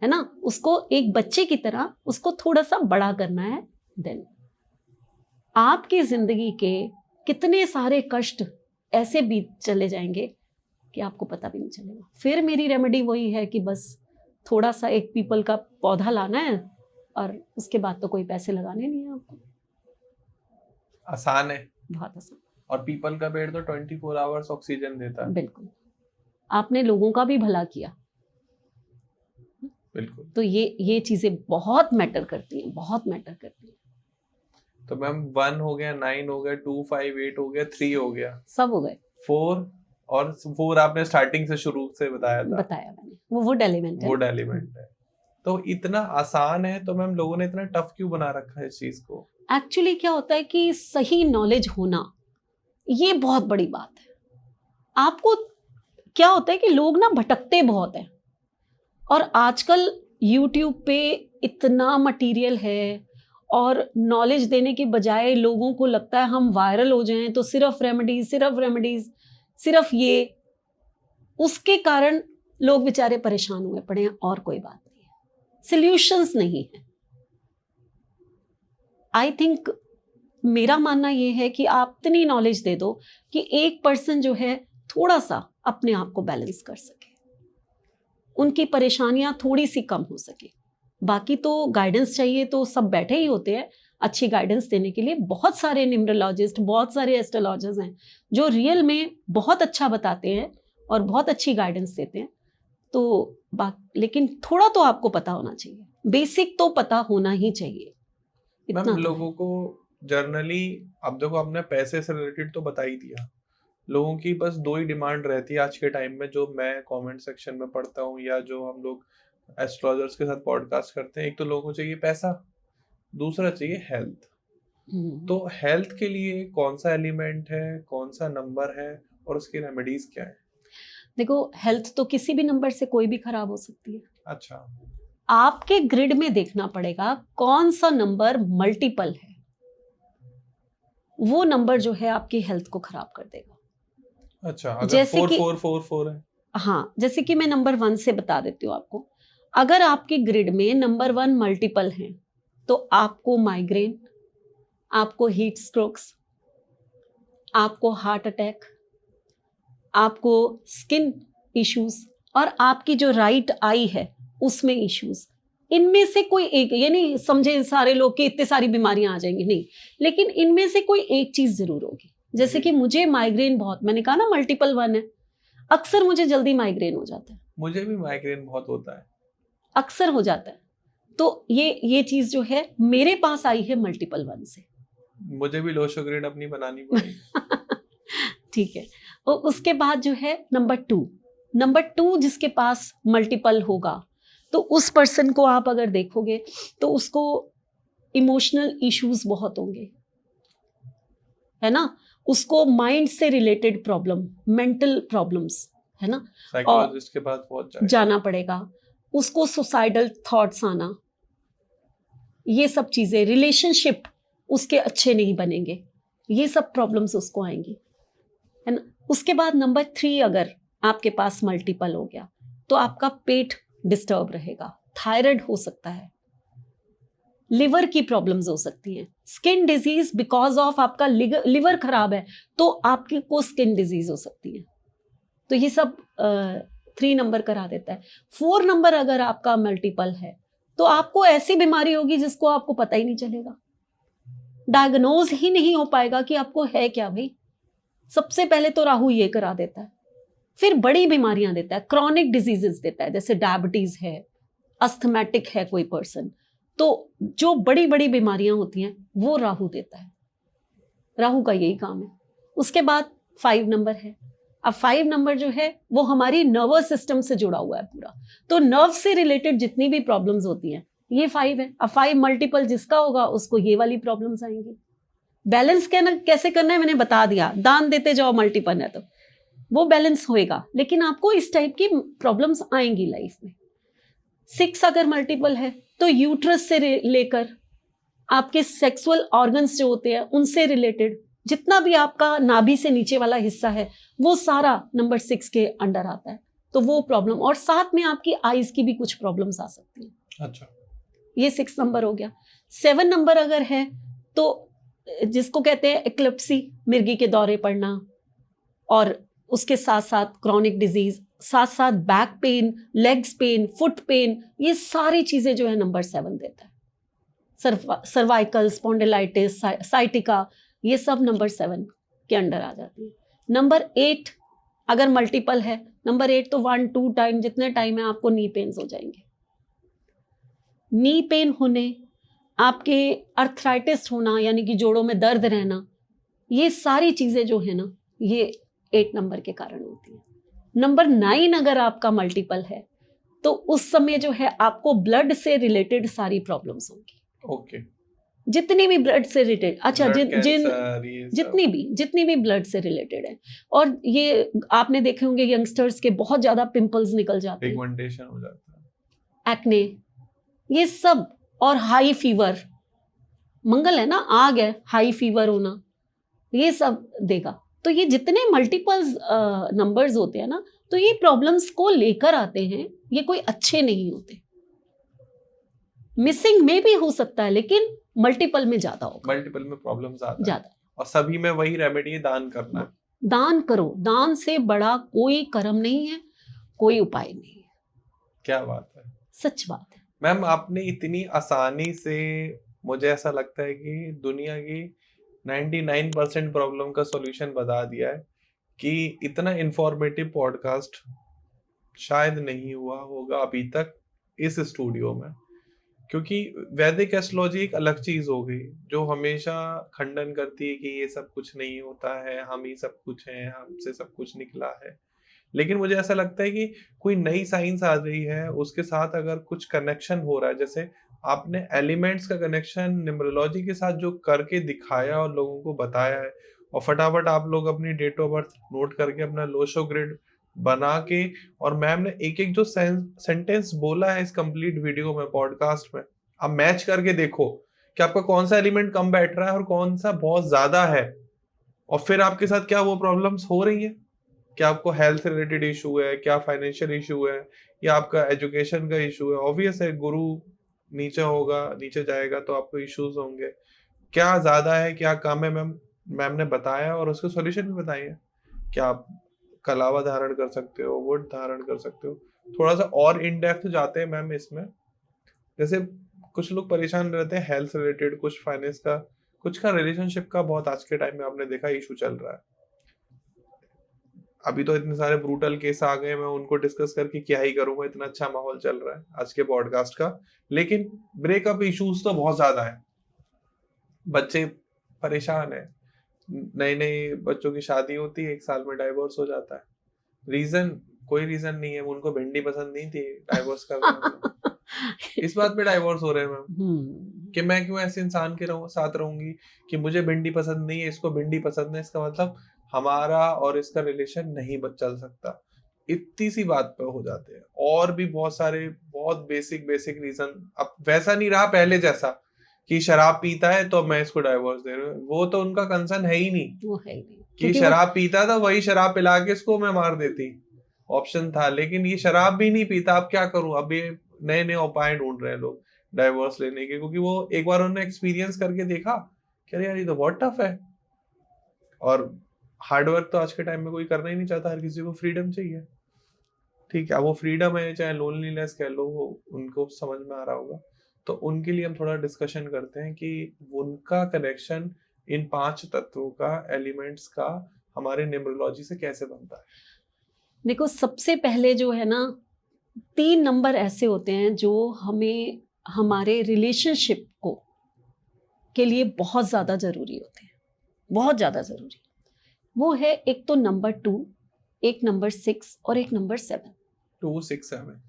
है ना। उसको एक बच्चे की तरह उसको थोड़ा सा बड़ा करना है। देन आपकी जिंदगी के कितने सारे कष्ट ऐसे बीत चले जाएंगे कि आपको पता भी नहीं चलेगा। फिर मेरी रेमेडी वही है कि बस थोड़ा सा एक पीपल का पौधा लाना है और उसके बाद तो कोई पैसे लगाने नहीं है आपको। आसान है, बहुत आसान। और पीपल का पेड़ तो 24 आवर्स ऑक्सीजन देता है। बिल्कुल, आपने लोगों का भी भला किया। बिल्कुल। तो ये चीजें बहुत मैटर करती हैं, बहुत मैटर करती हैं। तो मैम 1 हो गया, 9 हो गया, 2, 5, 8 हो गया, 3 हो गया, सब हो गए। 4, और 4 आपने स्टार्टिंग से शुरू से बताया था। बताया मैंने, वो वुड एलिमेंट है। वुड एलिमेंट है। तो इतना आसान है, तो मैम लोगों ने इतना टफ क्यों बना रखा है इस चीज को? एक्चुअली क्या होता है कि सही नॉलेज होना ये बहुत बड़ी बात है। आपको क्या होता है कि लोग ना भटकते बहुत हैं, और आजकल YouTube पे इतना मटेरियल है, और नॉलेज देने के बजाय लोगों को लगता है हम वायरल हो जाएं तो सिर्फ रेमेडीज, सिर्फ ये, उसके कारण लोग बेचारे परेशान हुए पड़े हैं, और कोई बात नहीं है, सॉल्यूशंस नहीं है। आई थिंक मेरा मानना ये है कि आप इतनी नॉलेज दे दो कि एक पर्सन जो है थोड़ा सा अपने आप को बैलेंस कर सके, उनकी परेशानियां थोड़ी सी कम हो सके। बाकी तो गाइडेंस चाहिए तो सब बैठे ही होते हैं अच्छी गाइडेंस देने के लिए। बहुत सारे न्यूमरोलॉजिस्ट, बहुत सारे एस्ट्रोलॉजर्स हैं जो रियल में बहुत अच्छा बताते हैं और बहुत अच्छी गाइडेंस देते हैं। तो लेकिन थोड़ा तो आपको पता होना चाहिए, बेसिक तो पता होना ही चाहिए। मैम लोगों को जर्नली, अब देखो आपने पैसे से रिलेटेड तो बता ही दिया, लोगों की बस 2 ही डिमांड रहती है आज के टाइम में, जो मैं कमेंट सेक्शन में पढ़ता हूँ या जो हम लोग एस्ट्रोलॉजर्स के साथ पॉडकास्ट करते हैं। एक तो लोगों को चाहिए पैसा, दूसरा चाहिए हेल्थ। तो हेल्थ के लिए कौन सा एलिमेंट है, कौन सा नंबर है, और उसकी रेमेडीज क्या है? देखो, हेल्थ तो किसी भी नंबर से कोई भी खराब हो सकती है। अच्छा, आपके ग्रिड में देखना पड़ेगा कौन सा नंबर मल्टीपल है, वो नंबर जो है आपकी हेल्थ को खराब कर देगा। अच्छा, अगर जैसे 4 कि 4 4 4 है। हाँ, जैसे कि मैं नंबर 1 से बता देती हूँ आपको। अगर आपकी ग्रिड में नंबर 1 मल्टीपल है तो आपको माइग्रेन, आपको हीट स्ट्रोक्स, आपको हार्ट अटैक, आपको स्किन इश्यूज, और आपकी जो राइट आई है उसमें इश्यूज, इनमें से कोई एक, ये नहीं समझे सारे लोग कि इतनी सारी बीमारियां आ जाएंगी, नहीं, लेकिन इनमें से कोई एक चीज जरूर होगी। जैसे कि मुझे माइग्रेन बहुत, मैंने कहा ना मल्टीपल 1 है, अक्सर मुझे जल्दी माइग्रेन हो जाता है। मुझे भी माइग्रेन बहुत होता है, अक्सर हो जाता है। तो ये चीज जो है मेरे पास आई है मल्टीपल 1 से। मुझे भी लो शुगर अपनी बनानी पड़ेगी। ठीक है। और उसके बाद जो है नंबर 2 जिसके पास मल्टीपल होगा, तो उस पर्सन को आप अगर देखोगे तो उसको इमोशनल इश्यूज बहुत होंगे, है ना, उसको माइंड से रिलेटेड प्रॉब्लम, मेंटल प्रॉब्लम्स, है ना, साइकोलॉजिस्ट के पास बहुत जाना पड़ेगा, उसको सुसाइडल थॉट्स आना, ये सब चीजें, रिलेशनशिप उसके अच्छे नहीं बनेंगे, ये सब प्रॉब्लम्स उसको आएंगी, है ना। उसके बाद नंबर 3 अगर आपके पास मल्टीपल हो गया तो आपका पेट डिस्टर्ब रहेगा, थायराइड हो सकता है, लिवर की प्रॉब्लम्स हो सकती हैं, स्किन डिजीज, बिकॉज ऑफ आपका लिवर खराब है तो आपकी को स्किन डिजीज हो सकती है। तो ये सब 3 नंबर करा देता है। 4 नंबर अगर आपका मल्टीपल है तो आपको ऐसी बीमारी होगी जिसको आपको पता ही नहीं चलेगा, डायग्नोज ही नहीं हो पाएगा कि आपको है क्या। भाई सबसे पहले तो राहु ये करा देता है, फिर बड़ी बीमारियां देता है, क्रॉनिक डिजीजेस देता है, जैसे डायबिटीज है, अस्थमेटिक है कोई पर्सन, तो जो बड़ी बड़ी बीमारियां होती हैं वो राहु देता है, राहु का यही काम है। उसके बाद 5 नंबर है। अब 5 नंबर जो है वो हमारी नर्वस सिस्टम से जुड़ा हुआ है पूरा, तो नर्व से रिलेटेड जितनी भी प्रॉब्लम्स होती हैं ये 5 है। अब 5 मल्टीपल जिसका होगा उसको ये वाली प्रॉब्लम्स आएंगी। बैलेंस कैसे करना है मैंने बता दिया, दान देते जाओ मल्टीपल है तो वो बैलेंस होएगा, लेकिन आपको इस टाइप की प्रॉब्लम्स आएंगी लाइफ में। 6 अगर मल्टीपल है तो यूट्रस से लेकर आपके सेक्सुअल ऑर्गन्स जो होते हैं उनसे रिलेटेड जितना भी आपका नाभि से नीचे वाला हिस्सा है वो सारा नंबर 6 के अंडर आता है, तो वो प्रॉब्लम, और साथ में आपकी आईज की भी कुछ प्रॉब्लम्स आ सकती हैं। अच्छा, ये 6 नंबर हो गया। 7 नंबर अगर है तो जिसको कहते हैं एक्लिप्सी, मिर्गी के दौरे पड़ना, और उसके साथ साथ क्रॉनिक डिजीज, साथ साथ back pain, legs pain, foot pain, ये सारी चीजें जो है नंबर 7 देता है। सर्वाइकल स्पॉन्डिलाइटिस, साइटिका, ये सब नंबर 7 के अंडर आ जाती है। नंबर 8 अगर मल्टीपल है, नंबर 8 तो 1-2 टाइम जितने टाइम है आपको नी पेन्स हो जाएंगे। नी पेन होने, आपके अर्थराइटिस होना यानी कि जोड़ों में दर्द रहना, ये सारी चीजें जो है ना ये 8 नंबर के कारण होती है। नंबर 9 अगर आपका मल्टीपल है तो उस समय जो है आपको ब्लड से रिलेटेड सारी प्रॉब्लम्स होंगी। ओके, जितनी भी ब्लड से रिलेटेड, अच्छा कैंसर, जितनी भी ब्लड से रिलेटेड है, और ये आपने देखे होंगे यंगस्टर्स के बहुत ज्यादा पिंपल्स निकल जाते हैं, पिगमेंटेशन हो जाता है, एक्ने, ये सब, और हाई फीवर, मंगल है ना, आग है, हाई फीवर होना, ये सब देगा। तो ये जितने मल्टीपल्स नंबर्स होते हैं ना, तो ये प्रॉब्लम्स को लेकर आते हैं, ये कोई अच्छे नहीं होते। मिसिंग में भी हो सकता है लेकिन मल्टीपल में ज्यादा होगा, मल्टीपल में प्रॉब्लम्स आता है ज्यादा। और सभी में वही रेमेडी है, दान करना है। दान करो, दान से बड़ा कोई कर्म नहीं है, कोई उपाय नहीं है। क्या बात है, सच बात है मैम। आपने इतनी आसानी से, मुझे ऐसा लगता है कि दुनिया की 99% प्रॉब्लम का सॉल्यूशन बता दिया है कि इतना इंफॉर्मेटिव पॉडकास्ट शायद नहीं हुआ होगा अभी तक इस स्टूडियो में, क्योंकि वैदिक एस्ट्रोलॉजी एक अलग चीज हो गई जो हमेशा खंडन करती है कि ये सब कुछ नहीं होता है, हम ही सब कुछ हैं, हमसे सब कुछ निकला है। लेकिन मुझे ऐसा लगता है कि कोई नई साइंस आ रही है, उसके साथ अगर कुछ कनेक्शन हो रहा है, जैसे आपने एलिमेंट्स का कनेक्शन न्यूमरोलॉजी के साथ जो करके दिखाया और लोगों को बताया है, और फटाफट आप लोग अपनी डेट ऑफ बर्थ नोट करके अपना लोशो ग्रिड बना के, और मैम ने एक एक जो सेंटेंस बोला है इस कंप्लीट वीडियो में, पॉडकास्ट में, आप मैच करके देखो कि आपका कौन सा एलिमेंट कम बैठ रहा है और कौन सा बहुत ज्यादा है, और फिर आपके साथ क्या वो प्रॉब्लम्स हो रही है, क्या आपको हेल्थ रिलेटेड इशू है, क्या फाइनेंशियल इशू है, या आपका एजुकेशन का इशू है। ऑब्वियस है, गुरु नीचे होगा, नीचे जाएगा तो आपको इश्यूज होंगे। क्या ज्यादा है, क्या कम है, मैम ने बताया और उसके सॉल्यूशन भी बताए हैं। क्या आप कलावा धारण कर सकते हो, वुड धारण कर सकते हो। थोड़ा सा और इन डेप्थ जाते हैं मैम इसमें, जैसे कुछ लोग परेशान रहते हैं हेल्थ रिलेटेड, कुछ फाइनेंस का, कुछ का रिलेशनशिप का बहुत आज के टाइम में आपने देखा इशू चल रहा है। अभी तो इतने सारे ब्रूटल केस आ गए, मैं उनको डिस्कस करके क्या ही करूंगा, इतना अच्छा माहौल चल रहा है आज के पॉडकास्ट का। लेकिन ब्रेकअप इश्यूज तो बहुत ज्यादा है, बच्चे परेशान है, नए नए बच्चों की शादी होती है, 1 साल में डाइवोर्स हो जाता है। रीजन कोई रीजन नहीं है, उनको भिंडी पसंद नहीं थी, डाइवोर्स कर दिया। इस बात पे डाइवोर्स हो रहे हैं मैम कि मैं क्यों ऐसे इंसान के साथ रहूंगी कि मुझे भिंडी पसंद नहीं है, इसको भिंडी पसंद है, इसका मतलब हमारा और इसका रिलेशन नहीं चल सकता। इतनी सी बात पे हो जाते हैं। और भी बहुत सारे बहुत बेसिक रीजन, अब वैसा नहीं रहा पहले जैसा कि शराब पीता है तो मैं इसको डाइवोर्स दे रहा हूँ, वो तो उनका कंसर्न है ही नहीं, वो है ही नहीं कि शराब पीता था वही शराब पिला के इसको मैं मार देती, ऑप्शन था। लेकिन ये शराब भी नहीं पीता, अब क्या करूं, अब ये नए नए उपाय ढूंढ रहे हैं लोग डाइवोर्स लेने के, क्योंकि वो एक बार उन्होंने एक्सपीरियंस करके देखा कि अरे यार ये तो बहुत टफ है। और हार्डवर्क तो आज के टाइम में कोई करना ही नहीं चाहता, हर किसी को फ्रीडम चाहिए। ठीक है, वो फ्रीडम है चाहे लोनलीनेस कह लो, वो उनको समझ में आ रहा होगा। तो उनके लिए हम थोड़ा डिस्कशन करते हैं कि उनका कनेक्शन इन 5 तत्वों का, एलिमेंट्स का हमारे न्यूमरोलॉजी से कैसे बनता है। देखो, सबसे पहले जो है ना 3 नंबर ऐसे होते हैं जो हमें हमारे रिलेशनशिप को के लिए बहुत ज़्यादा ज़रूरी होते हैं, बहुत ज़्यादा ज़रूरी। वो है एक तो नंबर 2, एक नंबर 6 और एक नंबर 7। 2, 6, 7।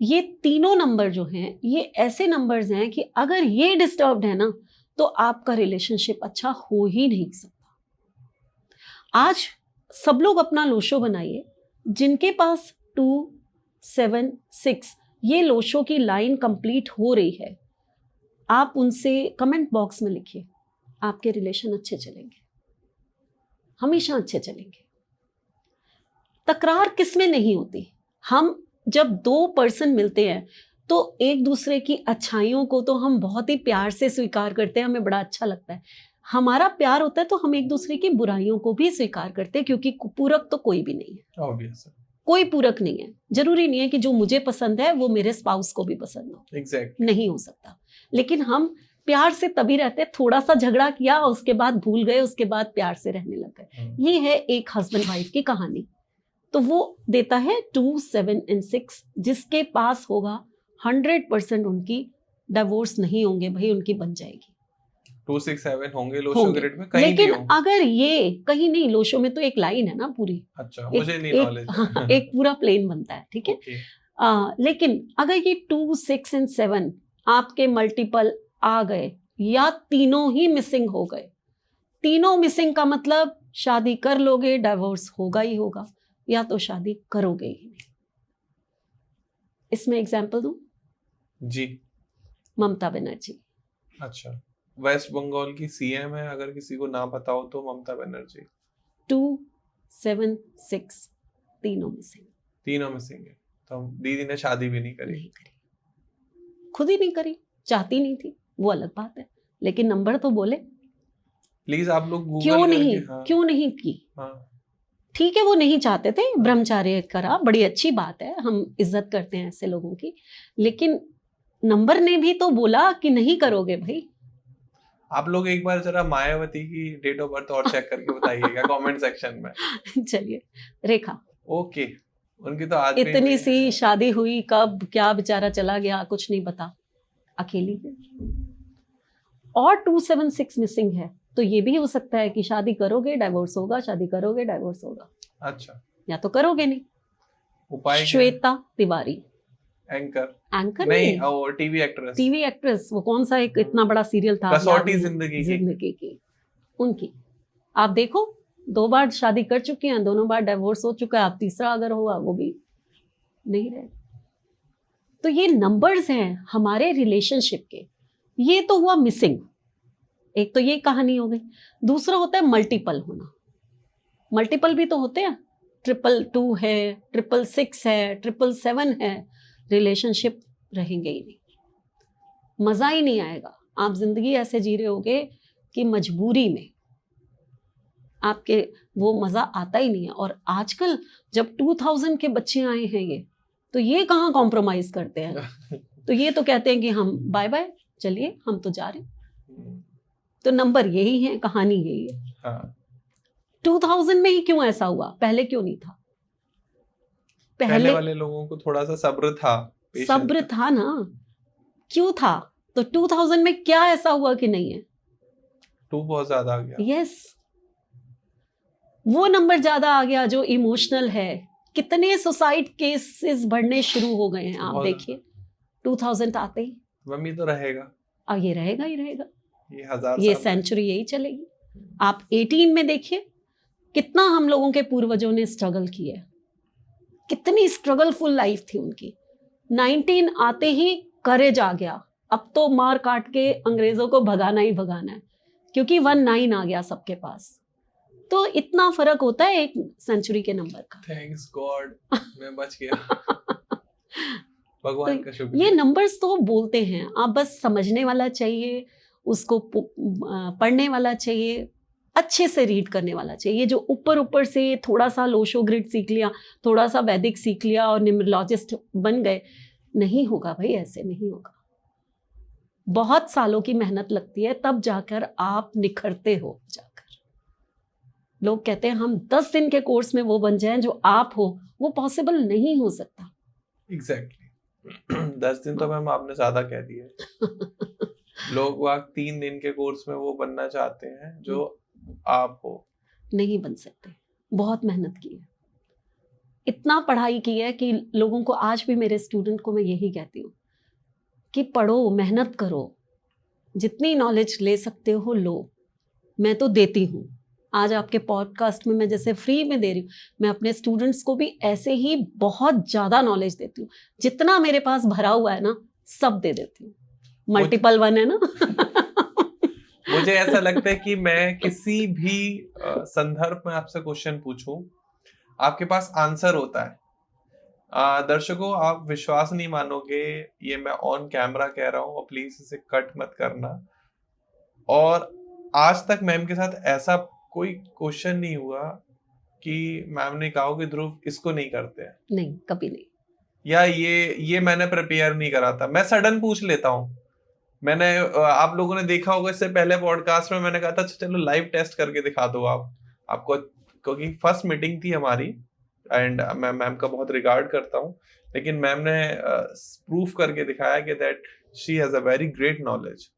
ये तीनों नंबर जो हैं ये ऐसे नंबर्स हैं कि अगर ये डिस्टर्ब्ड है ना तो आपका रिलेशनशिप अच्छा हो ही नहीं सकता। आज सब लोग अपना लोशो बनाइए, जिनके पास 2, 7, 6 ये लोशो की लाइन कंप्लीट हो रही है, आप उनसे कमेंट बॉक्स में लिखिए, आपके रिलेशन अच्छे चलेंगे, हमेशा अच्छे चलेंगे। तकरार किसमें नहीं होती? हम जब 2 पर्सन मिलते हैं तो एक दूसरे की अच्छाइयों को तो हम बहुत ही प्यार से स्वीकार करते हैं, हमें बड़ा अच्छा लगता है। हमारा प्यार होता है तो हम एक दूसरे की बुराइयों को भी स्वीकार करते हैं, क्योंकि पूरक तो कोई भी नहीं है। ऑब्वियस। कोई पूरक नहीं है। जरूरी नहीं है कि जो मुझे पसंद है वो मेरे स्पाउस को भी पसंद हो। एग्जैक्टली। नहीं हो सकता। लेकिन हम प्यार से तभी रहते हैं, थोड़ा सा झगड़ा किया उसके बाद भूल गए, उसके बाद प्यार से रहने लग गए। ये है एक हस्बैंड वाइफ की कहानी। तो वो देता है 2, 7 एंड 6, जिसके पास होगा 100% उनकी डिवोर्स नहीं होंगे भाई, उनकी बन जाएगी। 2, 6, 7 होंगे लोशो ग्रिड में, कहीं लेकिन भी हो। अगर ये कहीं नहीं, लोशो में तो एक लाइन है ना पूरी। अच्छा, मुझे नहीं नॉलेज है। हाँ, एक पूरा प्लेन बनता है, ठीक है। लेकिन अगर ये 2, 6 एंड 7 आपके मल्टीपल आ गए या तीनों ही मिसिंग हो गए, तीनों मिसिंग का मतलब शादी कर लोगे, डाइवोर्स होगा ही होगा, या तो शादी करोगे ही नहीं। इसमें एग्जाम्पल दूं? जी। ममता बनर्जी। अच्छा, वेस्ट बंगाल की सीएम है, अगर किसी को ना पता हो तो ममता बनर्जी। 2, 7, 6 तीनों मिसिंग। तीनों मिसिंग है। तो दीदी ने शादी भी नहीं करी। खुद ही नहीं करी, चाहती नहीं थी, वो अलग बात है, लेकिन नंबर तो बोले। प्लीज आप लोग गूगल क्यों नहीं, हाँ। क्यों नहीं की? हाँ। ठीक है, वो नहीं चाहते थे, ब्रह्मचार्य करा, बड़ी अच्छी बात है, हम इज्जत करते हैं ऐसे लोगों की, लेकिन नंबर ने भी तो बोला कि नहीं करोगे भाई। आप लोग एक बार जरा मायावती की डेट ऑफ बर्थ और चेक करके बताइएगा कमेंट सेक्शन में। चलिए, रेखा। ओके, उनकी तो आज इतनी सी शादी हुई, कब क्या बेचारा चला गया कुछ नहीं पता, अकेली है। और 2, 7, 6 मिसिंग है, तो ये भी हो सकता है कि शादी करोगे डाइवोर्स होगा, शादी करोगे डाइवोर्स होगा। अच्छा, या तो करोगे नहीं। उपाय श्वेता तिवारी, एंकर नहीं, और टीवी एक्ट्रेस, वो कौन सा एक इतना बड़ा सीरियल था, कसौटी जिंदगी की, उनकी आप देखो, 2 बार शादी कर चुकी हैं, दोनों बार डिवोर्स हो चुका है, अब तीसरा अगर होगा वो भी नहीं रहे। तो ये नंबर्स हैं हमारे रिलेशनशिप के। ये तो हुआ मिसिंग, एक तो ये कहानी हो गई। दूसरा होता है मल्टीपल होना। मल्टीपल भी तो होते हैं, 222 है, 666 है, 777 है, रिलेशनशिप रहेंगे ही नहीं, मजा ही नहीं आएगा। आप जिंदगी ऐसे जी रहे होगे कि मजबूरी में आपके वो मजा आता ही नहीं है। और आजकल जब 2000 के बच्चे आए हैं ये, तो ये कहाँ कॉम्प्रोमाइज करते हैं, तो ये तो कहते हैं कि हम बाय बाय, चलिए हम तो जा रहे हैं। तो नंबर यही है, कहानी यही है। हाँ। 2000 में ही क्यों ऐसा हुआ, पहले क्यों नहीं था? पहले वाले लोगों को थोड़ा सा सब्र था ना, क्यों था? तो 2000 में क्या ऐसा हुआ कि नहीं है? 2 बहुत ज्यादा आ गया। यस, वो नंबर ज्यादा आ गया जो इमोशनल है। कितने सुसाइड केसेस बढ़ने शुरू हो गए हैं, आप देखिए 2000 आते ही। मम्मी तो रहेगा, और ये रहेगा ही रहेगा, ये 1000 ये सेंचुरी यही चलेगी। आप 18 में देखिए कितना हम लोगों के पूर्वजों ने स्ट्रगल किया, कितनी स्ट्रगलफुल लाइफ थी उनकी। 19 आते ही करेज आ गया, अब तो मार काट के अंग्रेजों को भगाना ही भगाना है, क्योंकि 19 आ गया सबके पास। तो इतना फर्क होता है एक सेंचुरी के नंबर का। थैंक्स गॉड, मैं बच गया। भगवान का शुक्रिया। ये नंबर्स तो बोलते हैं, आप बस समझने वाला चाहिए, उसको पढ़ने वाला चाहिए, अच्छे से रीड करने वाला चाहिए। जो ऊपर से थोड़ा सा लोशो ग्रिड सीख लिया, थोड़ा सा वैदिक सीख लिया और न्यूमरोलॉजिस्ट बन गए, नहीं होगा भाई, ऐसे नहीं होगा। बहुत सालों की मेहनत लगती है, तब जाकर आप निखरते हो। जाकर लोग कहते हैं हम 10 दिन के कोर्स में वो बन जाएं जो आप हो, वो पॉसिबल नहीं हो सकता। एग्जैक्टली 10 दिन तो मैम आपने ज्यादा कह दिए। लोग 3 दिन के कोर्स में वो बनना चाहते हैं जो आप हो, नहीं बन सकते। बहुत मेहनत की है, इतना पढ़ाई की है कि लोगों को, आज भी मेरे स्टूडेंट को मैं यही कहती हूँ कि पढ़ो, मेहनत करो, जितनी नॉलेज ले सकते हो लो। मैं तो देती हूँ, आज आपके पॉडकास्ट में मैं जैसे फ्री में दे रही हूँ, मैं अपने स्टूडेंट्स को भी ऐसे ही बहुत ज़्यादा नॉलेज देती हूँ। जितना मेरे पास भरा हुआ है ना, सब दे देती हूँ। मल्टीपल वन है ना। मुझे ऐसा लगता है कि मैं किसी भी संदर्भ में आपसे क्वेश्चन पूछूं, आपके पास आंसर होता है। दर्शकों, आप विश्वास नहीं मानोगे, ये मैं ऑन कैमरा कह रहा हूँ, प्लीज इसे कट मत करना। और आज तक मैम के साथ ऐसा कोई क्वेश्चन नहीं हुआ कि मैम ने कहा कि ध्रुव इसको नहीं करते हैं, नहीं, कभी नहीं। या ये मैंने प्रिपेयर नहीं करा था, मैं सडन पूछ लेता हूँ। मैंने आप लोगों ने देखा होगा, इससे पहले पॉडकास्ट में मैंने कहा था चलो लाइव टेस्ट करके दिखा दो आपको, क्योंकि फर्स्ट मीटिंग थी हमारी एंड मैं मैम का बहुत रिगार्ड करता हूँ, लेकिन मैम ने प्रूफ करके दिखाया कि that she has a very great knowledge.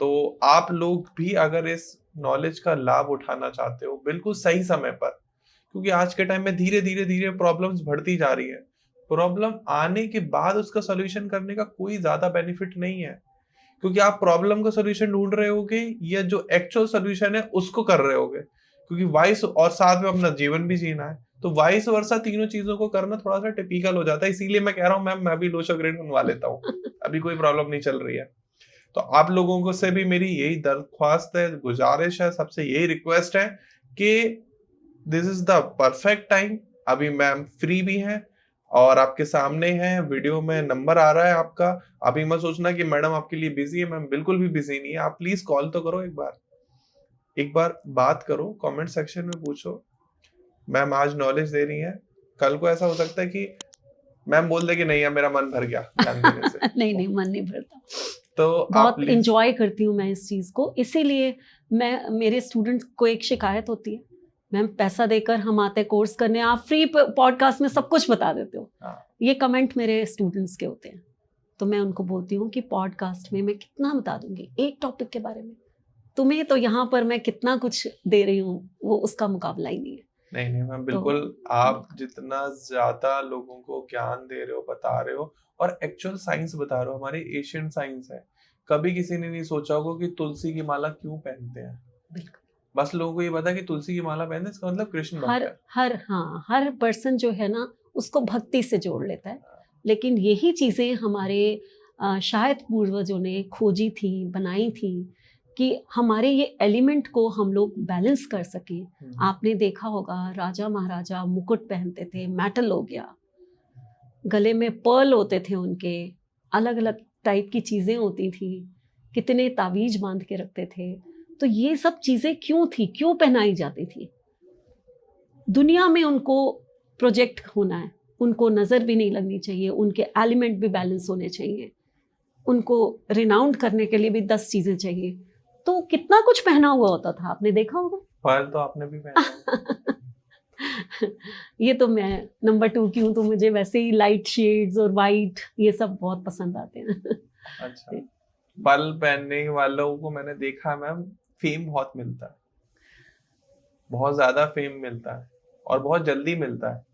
तो आप लोग भी अगर इस नॉलेज का लाभ उठाना चाहते हो बिल्कुल सही समय पर, क्योंकि आज के टाइम में धीरे धीरे धीरे प्रॉब्लम्स बढ़ती जा रही है, प्रॉब्लम आने के बाद उसका सोल्यूशन करने का कोई ज्यादा बेनिफिट नहीं है, क्योंकि आप प्रॉब्लम का सोल्यूशन ढूंढ रहे होगे या जो एक्चुअल सोल्यूशन है उसको कर रहे होगे, क्योंकि वाइस और साथ में अपना जीवन भी जीना है, तो वाइस वर्सा तीनों चीजों को करना थोड़ा सा टिपिकल हो जाता है। इसीलिए मैं कह रहा हूँ मैम, मैं भी लो ग्रेड बनवा लेता हूँ, अभी कोई प्रॉब्लम नहीं चल रही है। तो आप लोगों को से भी मेरी यही दरख्वास्त है, गुजारिश है, सबसे यही रिक्वेस्ट है कि this is the perfect time. अभी मैम फ्री भी हैं और आपके सामने है, वीडियो में नंबर आ रहा है आपका। अभी मत सोचना कि मैडम आपके लिए बिजी है, मैम बिल्कुल भी बिजी नहीं है। आप प्लीज कॉल तो करो, एक बार बात करो, कमेंट सेक्शन में पूछो मैम आज नॉलेज दे रही है, कल को ऐसा हो सकता है कि मैम बोल दे कि नहीं है, मेरा मन भर गया ज्ञान देने से। नहीं, मन नहीं भरता। तो बहुत इंजॉय करती हूँ मैं इस चीज को, इसीलिए मैं, मेरे स्टूडेंट को एक शिकायत होती है, मैम पैसा देकर हम आते कोर्स करने, आप फ्री पॉडकास्ट में सब कुछ बता देते हो। ये कमेंट मेरे स्टूडेंट्स के होते हैं, तो मैं उनको बोलती हूँ कि पॉडकास्ट में मैं कितना बता दूंगी एक टॉपिक के बारे में, तुम्हें तो यहाँ पर मैं कितना कुछ दे रही हूँ, वो उसका मुकाबला ही नहीं है। नहीं मैम, बिल्कुल आप जितना ज्यादा लोगों को ज्ञान दे रहे हो, बता रहे हो और एक्चुअल साइंस बता रहे हो, हमारी एशियन साइंस है। कभी किसी ने नहीं सोचा होगा कि तुलसी की माला क्यों पहनते हैं, बिल्कुल, बस लोगों को ये पता है कि तुलसी की माला पहनते इसका मतलब कृष्ण भक्त है। हर पर्सन जो है ना उसको भक्ति से जोड़ लेता है, लेकिन यही चीजें हमारे शायद पूर्वजों ने खोजी थी, बनाई थी कि हमारे ये एलिमेंट को हम लोग बैलेंस कर सके। आपने देखा होगा राजा महाराजा मुकुट पहनते थे, मेटल हो गया, गले में पर्ल होते थे उनके, अलग अलग टाइप की चीजें होती थी, कितने तावीज बांध के रखते थे। तो ये सब चीजें क्यों थी, क्यों पहनाई जाती थी? दुनिया में उनको प्रोजेक्ट होना है, उनको नजर भी नहीं लगनी चाहिए, उनके एलिमेंट भी बैलेंस होने चाहिए, उनको रिनाउंड करने के लिए भी 10 चीजें चाहिए। तो कितना कुछ पहना हुआ होता था, आपने देखा होगा। पर्ल तो आपने भी पहना। ये तो मैं नंबर 2 की हूँ, तो मुझे वैसे ही लाइट शेड्स और वाइट ये सब बहुत पसंद आते हैं। अच्छा, पर्ल पहनने वालों को मैंने देखा मैम, फेम बहुत मिलता है, बहुत ज्यादा फेम मिलता है और बहुत जल्दी मिलता है।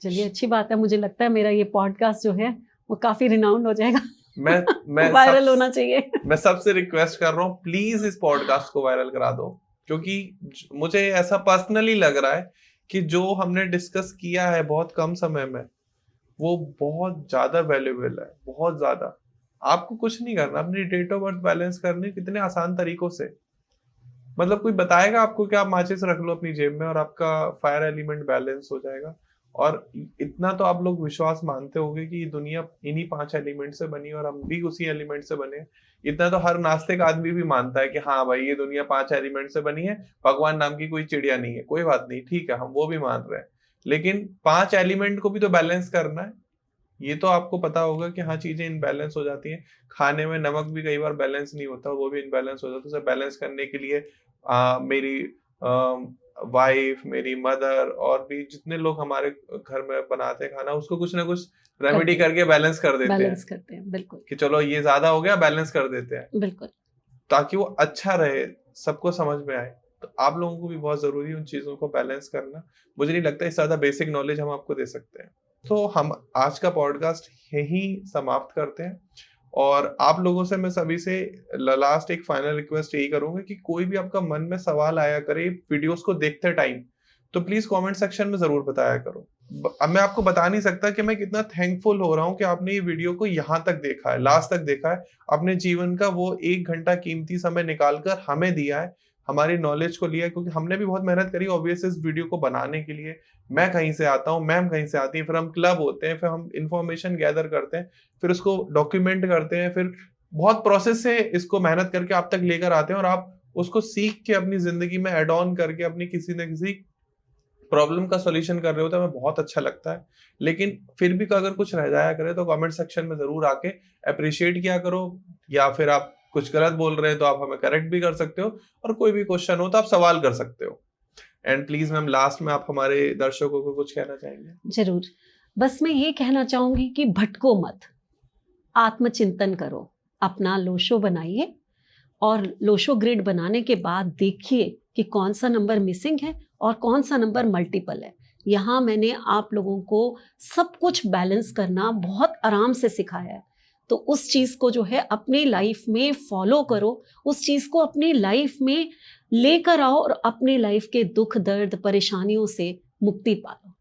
चलिए अच्छी बात है, मुझे लगता है मेरा ये पॉडकास्ट जो है वो काफी रिनाउंड हो जाएगा। मैं वायरल होना चाहिए। मैं सबसे रिक्वेस्ट कर रहा हूँ, प्लीज इस पॉडकास्ट को वायरल करा दो, क्योंकि मुझे ऐसा पर्सनली लग रहा है कि जो हमने डिस्कस किया है बहुत कम समय में, वो बहुत ज्यादा वैल्यूएबल है, बहुत ज्यादा। आपको कुछ नहीं करना, अपनी डेट ऑफ बर्थ बैलेंस करनी कितने आसान तरीकों से। मतलब कोई बताएगा आपको कि आप माचिस रख लो अपनी जेब में और आपका फायर एलिमेंट बैलेंस हो जाएगा। और इतना तो आप लोग विश्वास मानते होंगे कि दुनिया इन्हीं 5 एलिमेंट से बनी और हम भी उसी एलिमेंट से बने। इतना तो हर नास्तिक आदमी भी मानता है कि हाँ भाई ये दुनिया 5 एलिमेंट से बनी है, भगवान नाम की कोई चिड़िया नहीं है। कोई बात नहीं, ठीक है, हम वो भी मान रहे हैं, लेकिन 5 एलिमेंट को भी तो बैलेंस करना है। ये तो आपको पता होगा कि हाँ चीजें इनबैलेंस हो जाती हैं। खाने में नमक भी कई बार बैलेंस नहीं होता, वो भी इनबैलेंस हो जाता है। उसे बैलेंस करने के लिए मेरी वाइफ, मेरी मदर और भी जितने लोग हमारे घर में बनाते हैं खाना, उसको कुछ ना कुछ रेमेडी करके बैलेंस कर देते हैं। बिल्कुल, कि चलो ये ज्यादा हो गया, बैलेंस कर देते हैं, बिल्कुल, ताकि वो अच्छा रहे, सबको समझ में आए। तो आप लोगों को भी बहुत जरूरी है उन चीजों को बैलेंस करना। मुझे नहीं लगता इससे ज्यादा बेसिक नॉलेज हम आपको दे सकते हैं। तो हम आज का पॉडकास्ट यही समाप्त करते हैं, और आप लोगों से मैं सभी से लास्ट एक फाइनल रिक्वेस्ट यही करूंगा कि कोई भी आपका मन में सवाल आया करे वीडियोस को देखते टाइम, तो प्लीज कमेंट सेक्शन में जरूर बताया करो। अब मैं आपको बता नहीं सकता कि मैं कितना थैंकफुल हो रहा हूँ कि आपने ये वीडियो को यहाँ तक देखा है, लास्ट तक देखा है, अपने जीवन का वो 1 घंटा कीमती समय निकालकर हमें दिया है, हमारी नॉलेज को लिया है, क्योंकि हमने भी बहुत मेहनत करी ऑब्वियस इस वीडियो को बनाने के लिए। मैं कहीं से आता हूँ, मैम कहीं से आती है, फिर हम क्लब होते हैं, फिर हम इंफॉर्मेशन गैदर करते हैं, फिर उसको डॉक्यूमेंट करते हैं, फिर बहुत प्रोसेस से इसको मेहनत करके आप तक लेकर आते हैं, और आप उसको सीख के अपनी जिंदगी में एड ऑन करके अपनी किसी न किसी प्रॉब्लम का सॉल्यूशन कर रहे हो, तो हमें बहुत अच्छा लगता है। लेकिन फिर भी अगर कुछ रह जाया करे तो कमेंट सेक्शन में जरूर आके अप्रिशिएट किया करो, या फिर आप कुछ गलत बोल रहे हैं तो आप हमें करेक्ट भी कर सकते हो, और कोई भी क्वेश्चन हो तो आप सवाल कर सकते हो। एंड प्लीज मैम लास्ट में आप हमारे दर्शकों को कुछ कहना चाहेंगे? जरूर, बस मैं ये कहना चाहूंगी कि भटको मत, आत्मचिंतन करो, अपना लोशो बनाइए, और लोशो ग्रिड बनाने के बाद देखिए कि कौन सा नंबर मिसिंग है और कौन सा नंबर मल्टीपल है। यहाँ मैंने आप लोगों को सब कुछ बैलेंस करना बहुत आराम से सिखाया है, तो उस चीज़ को जो है अपनी लाइफ में फॉलो करो, उस चीज़ को अपनी लाइफ में लेकर आओ, और अपनी लाइफ के दुख दर्द परेशानियों से मुक्ति पालो।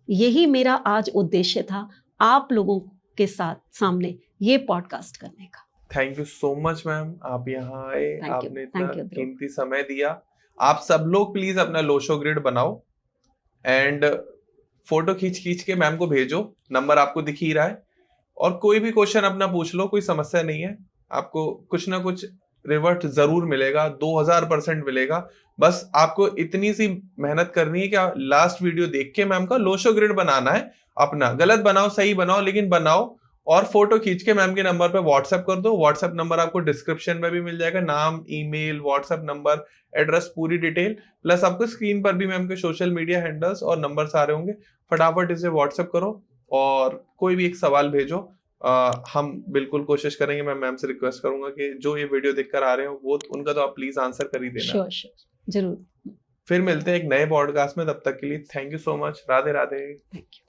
यही मेरा आज उद्देश्य था आप लोगों के साथ सामने ये पॉडकास्ट करने का। Thank you so much ma'am, आप यहाँ आए, आपने इतना Thank you, ध्रुव। कीमती समय दिया। आप सब लोग प्लीज अपना लोशो ग्रिड बनाओ, एंड फोटो खींच खींच के मैम को भेजो, नंबर आपको दिख ही रहा है, और कोई भी क्वेश्चन अपना पूछ लो, कोई समस्या नहीं है, आपको कुछ ना कुछ रिवर्ट जरूर मिलेगा, 2000% मिलेगा। बस आपको इतनी सी मेहनत करनी है कि लास्ट वीडियो देख के मैम का लोशो ग्रिड बनाना है अपना, गलत बनाओ सही बनाओ लेकिन बनाओ, और फोटो खींच के मैम के नंबर पे व्हाट्सएप कर दो। व्हाट्सएप नंबर आपको डिस्क्रिप्शन में भी मिल जाएगा, नाम, ईमेल, व्हाट्सएप नंबर, एड्रेस, पूरी डिटेल, प्लस आपको स्क्रीन पर भी मैम के सोशल मीडिया हैंडल्स और नंबर्स आ रहे होंगे। फटाफट इसे व्हाट्सएप करो और कोई भी एक सवाल भेजो। हम बिल्कुल कोशिश करेंगे। मैं मैम से रिक्वेस्ट करूंगा कि जो ये वीडियो देखकर आ रहे हो वो उनका तो आप प्लीज आंसर कर ही देना। श्योर, जरूर। फिर मिलते हैं एक नए पॉडकास्ट में, तब तक के लिए thank you so much. Radhe Radhe. Thank you.